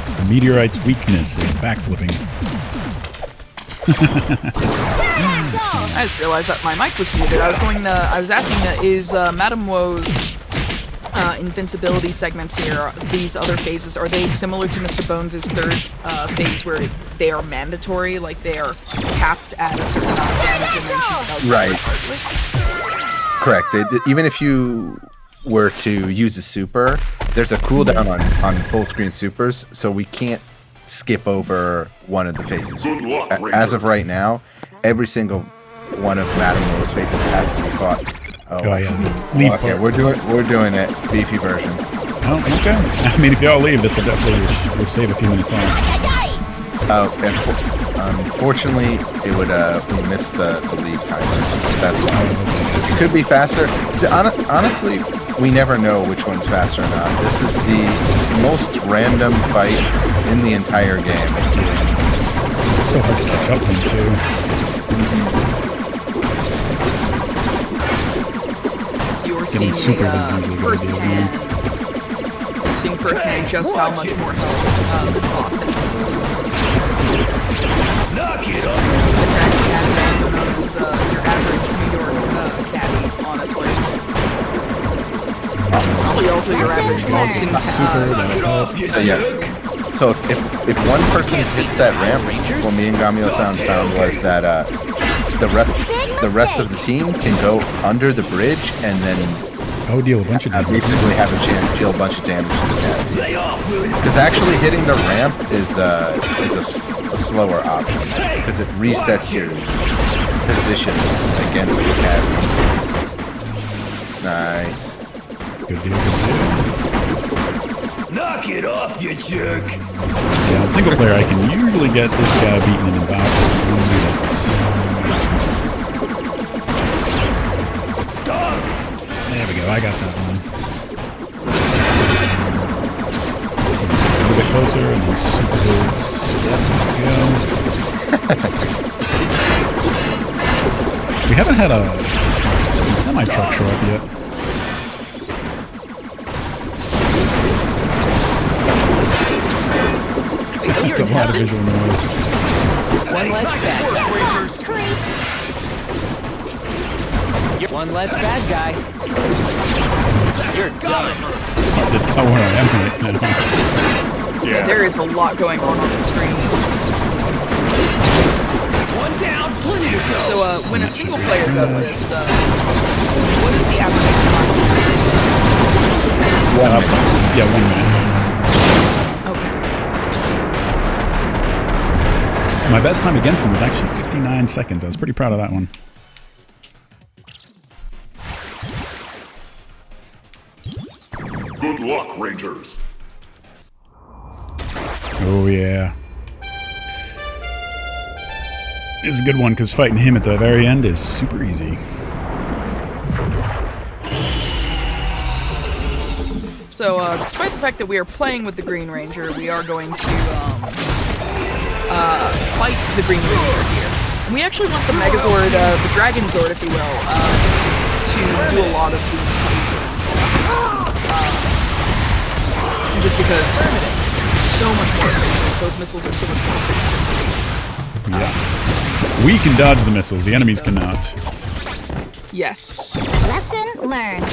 Speaker 2: It's the meteorite's weakness is backflipping.
Speaker 6: I just realized that my mic was muted. I was asking, is Madame Woe's invincibility segments here, these other phases, are they similar to Mr. Bones' third phase where they are mandatory, like they are capped at a certain amount of damage and then she
Speaker 1: Right.
Speaker 6: regardless?
Speaker 1: Correct. Even if you were to use a super, there's a cooldown on full screen supers, so we can't skip over one of the phases. As of right now, every single one of Madame Woe's phases has to be fought. Oh yeah.
Speaker 2: Leave
Speaker 1: okay,
Speaker 2: part.
Speaker 1: we're doing it. Beefy version.
Speaker 2: Oh, okay. I mean, if y'all leave, this will definitely we'll save a few minutes on.
Speaker 1: Unfortunately, it would we missed the leave timer. That's why. It could be faster. Honestly, we never know which one's faster or not. This is the most random fight in the entire game.
Speaker 2: It's so hard to catch up on too.
Speaker 6: So you're
Speaker 2: Getting
Speaker 6: seeing
Speaker 2: super is usually going to be a win.
Speaker 6: seeing firsthand just how much more health this boss has.
Speaker 3: Knock it off.
Speaker 6: The Cracky Cat is also known as your average New York caddy, honestly. Probably also your average Boston
Speaker 1: So yeah. So if one person hits that ramp, what me and Gamio-san found was that the rest of the team can go under the bridge and then
Speaker 2: deal a bunch of damage.
Speaker 1: basically have a chance to deal a bunch of damage to the cat. Because actually hitting the ramp is a slower option because it resets your position against the cat. Nice.
Speaker 2: Good deal, good deal.
Speaker 3: Knock it off, you jerk.
Speaker 2: Yeah, on single player, I can usually get this guy beaten in about 1 minute. There we go, I got that one. A little bit closer, and then super his. There we go. We haven't had a semi-truck show up yet. Just a lot of visual noise.
Speaker 8: One less bad guy. One less bad guy. You're done.
Speaker 2: The tower I am right now.
Speaker 5: Yeah.
Speaker 6: There is a lot going on the screen.
Speaker 3: One down, plenty to go.
Speaker 6: So when a single player does this, what is the average time?
Speaker 2: Yeah, 1 minute.
Speaker 6: Okay.
Speaker 2: My best time against him was actually 59 seconds. I was pretty proud of that one.
Speaker 9: Good luck, Rangers.
Speaker 2: Oh, yeah. This is a good one because fighting him at the very end is super easy.
Speaker 6: So, despite the fact that we are playing with the Green Ranger, we are going to fight the Green Ranger here. And we actually want the Megazord, the Dragon Zord, if you will, to do a lot of the just because it's so much more efficient. Those missiles are so much more efficient.
Speaker 2: Yeah. We can dodge the missiles, the enemies cannot.
Speaker 6: Yes.
Speaker 7: Lesson learned.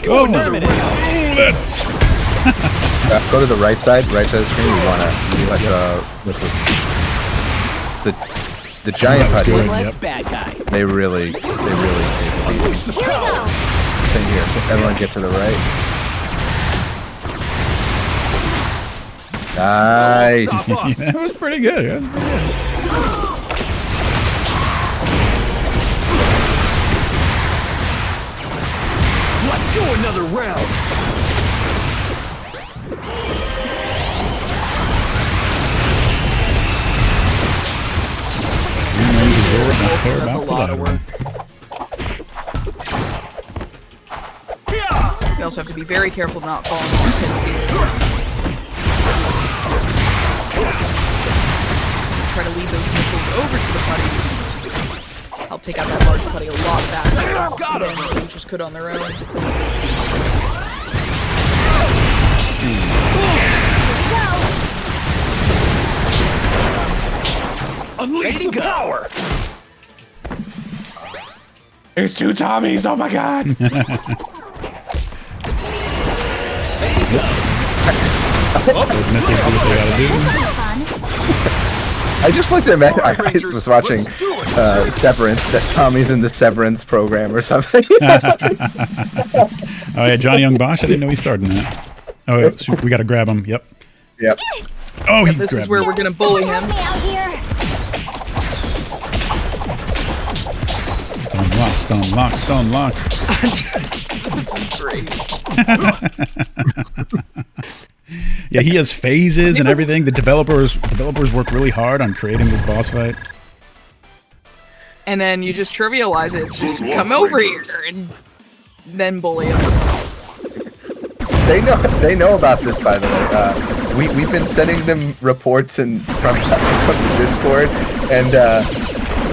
Speaker 2: Oh, let's
Speaker 1: Go to the right side of the screen. You wanna like what's this? It's the giant
Speaker 8: One
Speaker 1: putties.
Speaker 8: less bad guy.
Speaker 1: They really take the beat. Same here. Everyone get to the right. Nice.
Speaker 2: Yeah, that was pretty good. Yeah, that was pretty good.
Speaker 3: Let's go another round.
Speaker 6: That's a lot of work. You also have to be very careful to not fall into the pits here. Try to lead those missiles over to the putties. Help take out that large putty a lot faster than the Rangers could on their own.
Speaker 3: Unleash the power.
Speaker 5: There's 2 Tommies, oh my god!
Speaker 2: Those missiles do what they gotta do.
Speaker 1: I just looked at Matt. I was watching Severance. That Tommy's in the Severance program or something.
Speaker 2: Oh yeah, Johnny Young Bosch. I didn't know he started in that. Oh, yeah, shoot, we gotta grab him. Yep.
Speaker 1: Yep.
Speaker 2: Oh, he
Speaker 6: This is
Speaker 2: grabbed
Speaker 6: where
Speaker 2: me.
Speaker 6: we're gonna bully him.
Speaker 7: Help me out here.
Speaker 2: Stone lock, stone lock, stone lock.
Speaker 6: This is great.
Speaker 2: Yeah, he has phases and everything. The developers work really hard on creating this boss fight.
Speaker 6: And then you just trivialize it. It's just
Speaker 9: Good luck,
Speaker 6: come over
Speaker 9: Rangers.
Speaker 6: here and then bully him.
Speaker 1: They know about this, by the way. We've been sending them reports from the Discord, and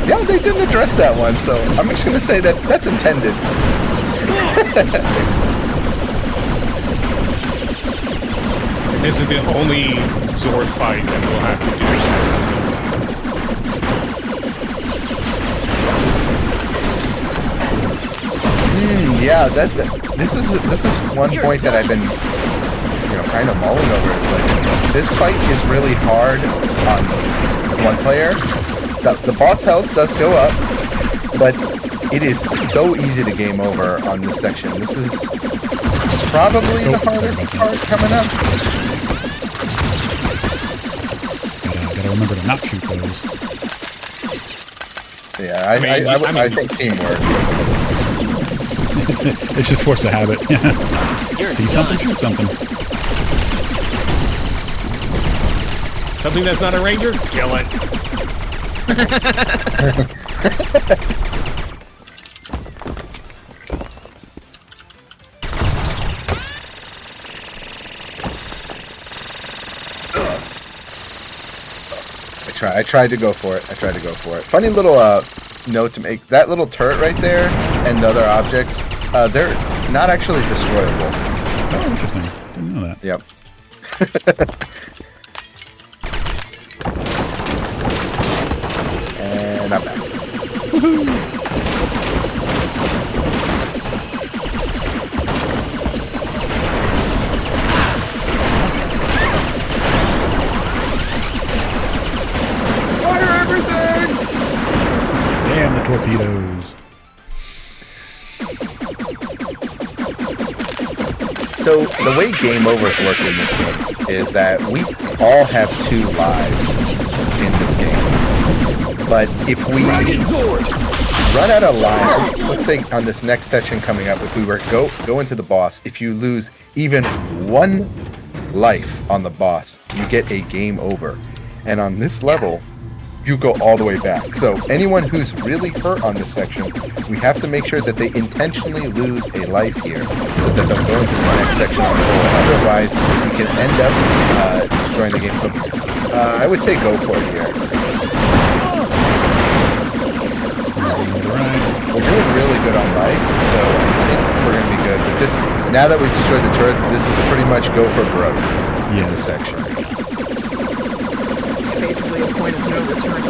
Speaker 1: yeah, they didn't address that one. So I'm just gonna say that that's intended.
Speaker 5: This is the only sword fight that we'll have to do.
Speaker 1: Yeah, this is one point that I've been, kind of mulling over. Is like this fight is really hard on one player. The boss health does go up, but it is so easy to game over on this section. This is probably the hardest part coming up.
Speaker 2: Gotta remember to not shoot those.
Speaker 1: Yeah, I think teamwork.
Speaker 2: It's just force of habit. See something, shoot something.
Speaker 5: Something that's not a ranger, kill it.
Speaker 1: I tried to go for it. Funny little note to make. That little turret right there and the other objects, they're not actually destroyable.
Speaker 2: Oh, interesting. Didn't know that.
Speaker 1: Yep. And I'm back. Fire everything!
Speaker 2: Damn the torpedoes.
Speaker 1: So the way game overs work in this game is that we all have 2 lives in this game. But if we run out of lives, let's say on this next session coming up, if we were go into the boss, if you lose even 1 life on the boss, you get a game over. And on this level, you go all the way back. So anyone who's really hurt on this section, we have to make sure that they intentionally lose a life here so that they'll go into the next section on full. Otherwise, we can end up destroying the game. So I would say go for it here. We're doing really good on life, so I think we're going to be good. But this, now that we've destroyed the turrets, this is pretty much go for broke in this section.
Speaker 6: Basically a point of no return.
Speaker 2: I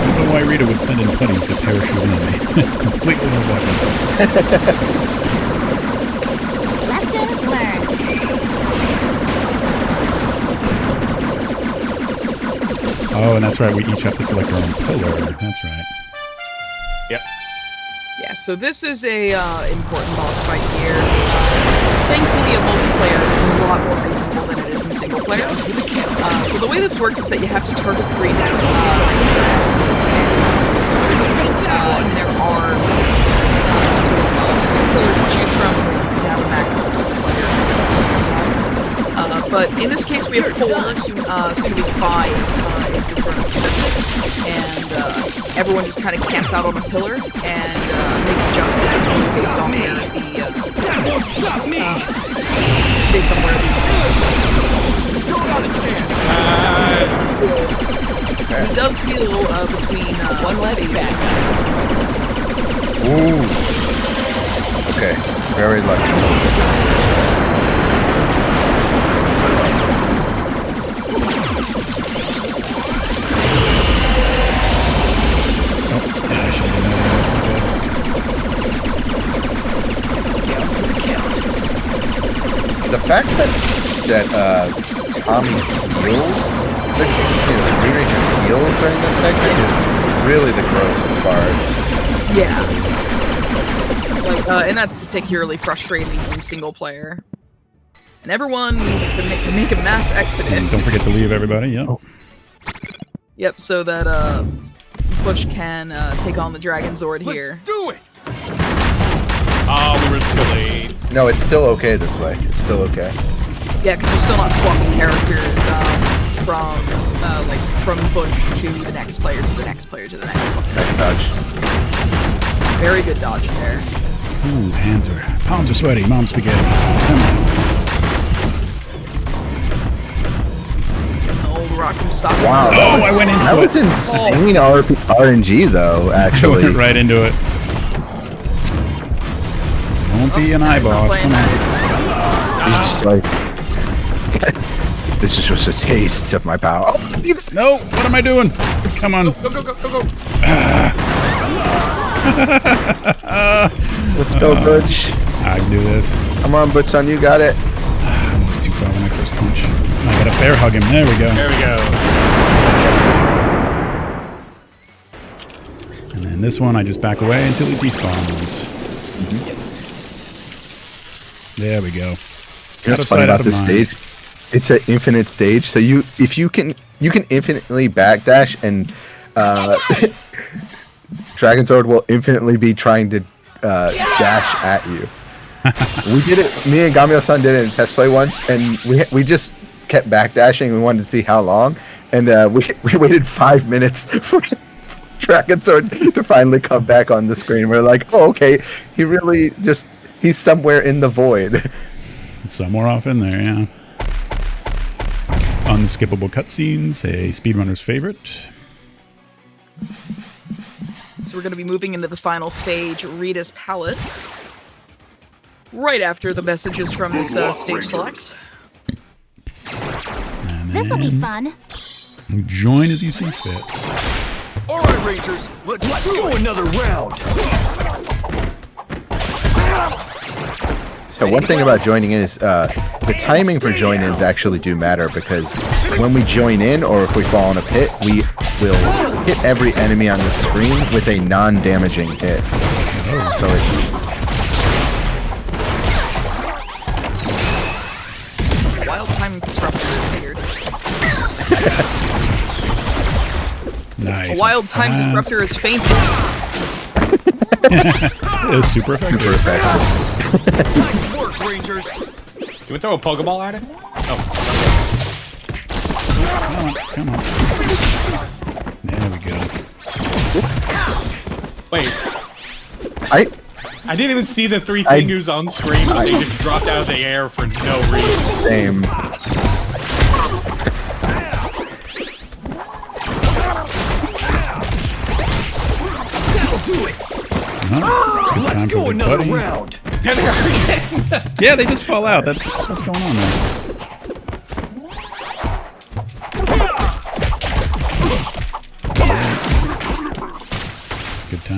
Speaker 2: don't know why Rita would send in putties to parachute in. Completely unlucky.
Speaker 7: Lessons learned.
Speaker 2: Oh, and that's right. We each have to select our own pillar. That's right.
Speaker 5: Yep.
Speaker 6: Yeah, so this is a important boss fight here. Thankfully, a multiplayer is a lot more reasonable than it is in single player. So the way this works is that you have to target 3 down. And there are 6 pillars to choose from. You have a max of 6 players at the same time. But in this case, we have 4, soon to be 5 if this runs successfully. And everyone just kind of camps out on a pillar and makes adjustments based on where based on where It does feel between 1 left backs.
Speaker 1: Ooh. Okay. Very lucky. The fact that Tommy heals, the Green Ranger heals during this segment is really the grossest part.
Speaker 6: Yeah. Like, and that's particularly frustrating in single player. And everyone can make a mass
Speaker 2: And
Speaker 6: exodus.
Speaker 2: don't forget to leave everybody. Yep.
Speaker 6: Yep, so that Butch can take on the Dragon Zord here.
Speaker 3: Do it!
Speaker 5: Oh, we were too late.
Speaker 1: No, it's still okay this way. It's still okay.
Speaker 6: Yeah, because you're still not swapping characters from Butch to the next player to the next player to the next player.
Speaker 1: Nice dodge.
Speaker 6: Very good dodge there.
Speaker 2: Ooh, palms are sweaty. Mom spaghetti. Come on.
Speaker 6: Old Rock'em Sock'em.
Speaker 1: Wow.
Speaker 2: Oh, I went into
Speaker 1: That was
Speaker 2: it.
Speaker 1: insane RNG though,
Speaker 2: I
Speaker 1: actually.
Speaker 2: went right into it. Won't be an eye boss. Come on.
Speaker 1: He's just like, this is just a taste of my power.
Speaker 2: No, what am I doing? Come on.
Speaker 6: Go, go, go, go, go.
Speaker 1: Let's go, Butch.
Speaker 2: I can do this.
Speaker 1: Come on, Butch, son, you got it.
Speaker 2: I was too far with my first punch. I gotta bear hug him. There we go.
Speaker 5: There we go.
Speaker 2: And then this one, I just back away until he despawns. There we go.
Speaker 1: You know what's funny about this stage? It's an infinite stage, so you can infinitely backdash, and Dragon Sword will infinitely be trying to dash at you. We did it. Me and Gamio-san did it in test play once, and we just kept backdashing. We wanted to see how long, and we waited 5 minutes for Dragon Sword to finally come back on the screen. We're like, oh, okay, he's somewhere in the void.
Speaker 2: Somewhere off in there, yeah. Unskippable cutscenes, a speedrunner's favorite.
Speaker 6: So we're going to be moving into the final stage, Rita's Palace. Right after the messages from this stage select.
Speaker 2: And
Speaker 7: This'll be
Speaker 2: then
Speaker 7: fun.
Speaker 3: Join as you see fit. All right, Rangers, let's go another round.
Speaker 1: So one thing about joining in is the timing for join-ins actually do matter, because when we join in or if we fall in a pit, we will hit every enemy on the screen with a non-damaging hit. So
Speaker 6: Wild time disruptor appeared.
Speaker 2: nice.
Speaker 6: A wild time
Speaker 2: fast.
Speaker 6: disruptor is fainted.
Speaker 2: It was super effective.
Speaker 1: super effective.
Speaker 3: Nice work, Rangers.
Speaker 5: Can we throw a Pokeball at it? Oh.
Speaker 2: Come on. There we go.
Speaker 5: Wait. I didn't even see the three Tengus on screen, but they just dropped out of the air for no reason.
Speaker 1: Same.
Speaker 2: Good time for Big Buddy.
Speaker 3: round.
Speaker 2: Yeah, they just fall out. That's what's going on there.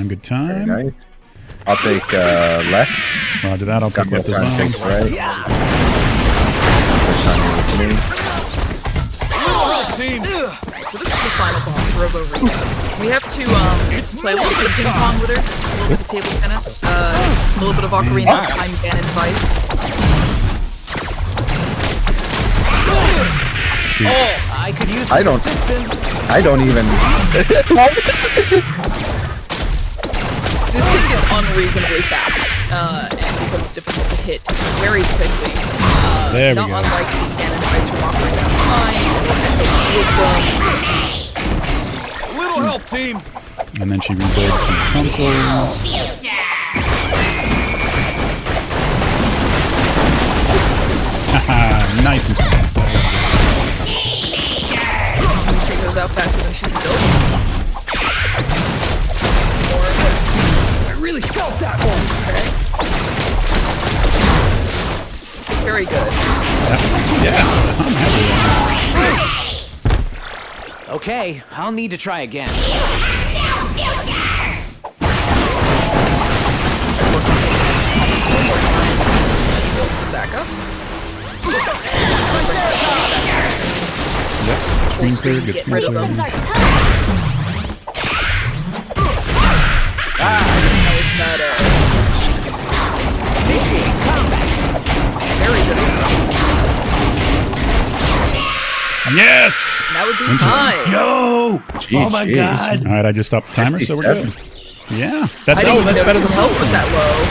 Speaker 2: Good time.
Speaker 1: Very nice. I'll take left.
Speaker 2: Roger that. I'll take left as well.
Speaker 1: Take right. Push on you with me.
Speaker 6: So this is the final boss, Robo Rita. We have to play a little bit of ping pong with her, a little bit of table tennis, a little bit of Ocarina of Time Ganon fight.
Speaker 2: Shoot.
Speaker 8: I could use
Speaker 1: I don't even.
Speaker 6: This thing gets unreasonably fast, and becomes difficult to hit very quickly.
Speaker 2: There we
Speaker 6: not
Speaker 2: go.
Speaker 6: unlike the Ganon fights from Ocarina of Time, Wisdom.
Speaker 3: Little help, team.
Speaker 2: And then she rebuilds the consoles. Haha, nice and fast.
Speaker 6: Take those out faster than she can build. I really felt that one. Okay. Very good.
Speaker 2: Yeah, I'm happy with that.
Speaker 8: Okay, I'll need to try again.
Speaker 6: Builds them back up.
Speaker 2: Yep. Screen clear, good
Speaker 6: Get
Speaker 2: screen
Speaker 6: rid of
Speaker 2: clear.
Speaker 6: them.
Speaker 7: Start time.
Speaker 6: How is that very good.
Speaker 2: Yes!
Speaker 6: That would be
Speaker 2: Winter.
Speaker 6: time.
Speaker 3: Yo!
Speaker 1: GG.
Speaker 3: Oh my god!
Speaker 2: All right, I just stopped the timer, so we're good.
Speaker 1: 57.
Speaker 2: Yeah, that's
Speaker 6: I didn't even
Speaker 2: that's better
Speaker 6: notice
Speaker 2: than
Speaker 6: the health was that low.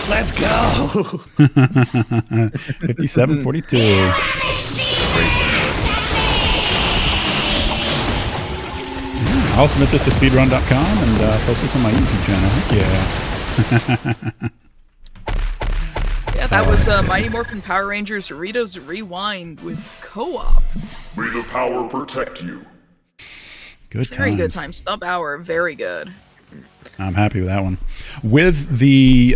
Speaker 3: Let's go!
Speaker 2: 57-42. I'll submit this to speedrun.com and post this on my YouTube channel. Heck yeah.
Speaker 6: Yeah, that was Mighty Morphin Power Rangers Rita's Rewind with co-op.
Speaker 9: May the power protect you.
Speaker 2: Good
Speaker 6: Very
Speaker 2: times.
Speaker 6: good time. Stub hour. Very good.
Speaker 2: I'm happy with that one. With the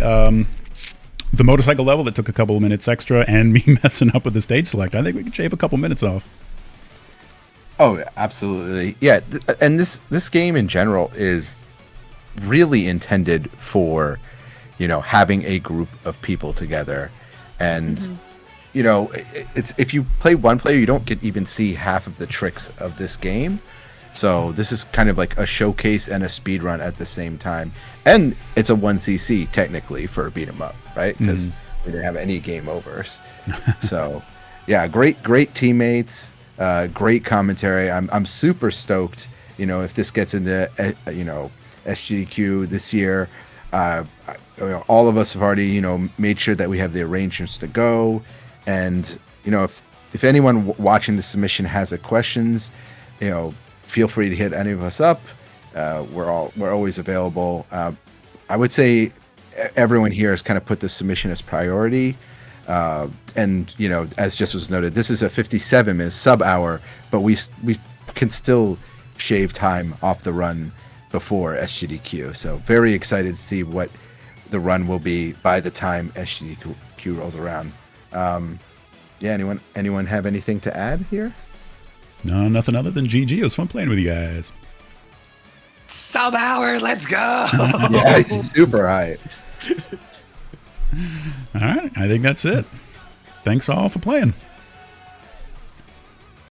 Speaker 2: motorcycle level that took a couple of minutes extra and me messing up with the stage select, I think we could shave a couple minutes off.
Speaker 1: Oh, absolutely. Yeah, and this game in general is really intended for, you know, having a group of people together. And you know, it's if you play one player, you don't get even see half of the tricks of this game. So this is kind of like a showcase and a speed run at the same time. And it's a 1cc technically for a beat 'em up, right? Because we didn't have any game overs. So yeah, great teammates. Great commentary. I'm super stoked. You know, if this gets into you know, SGDQ this year, you know, all of us have already, you know, made sure that we have the arrangements to go. And you know, if anyone watching the submission has a questions, you know, feel free to hit any of us up. We're always available. I would say everyone here has kind of put the submission as priority. And you know, as just was noted, this is a 57-minute sub hour, but we can still shave time off the run before SGDQ. So very excited to see what the run will be by the time SGDQ rolls around. Yeah, anyone have anything to add here?
Speaker 2: No, nothing other than GG. It was fun playing with you guys.
Speaker 3: Sub hour, let's go!
Speaker 1: Yeah, it's super high.
Speaker 2: All right, I think that's it. Thanks all for playing.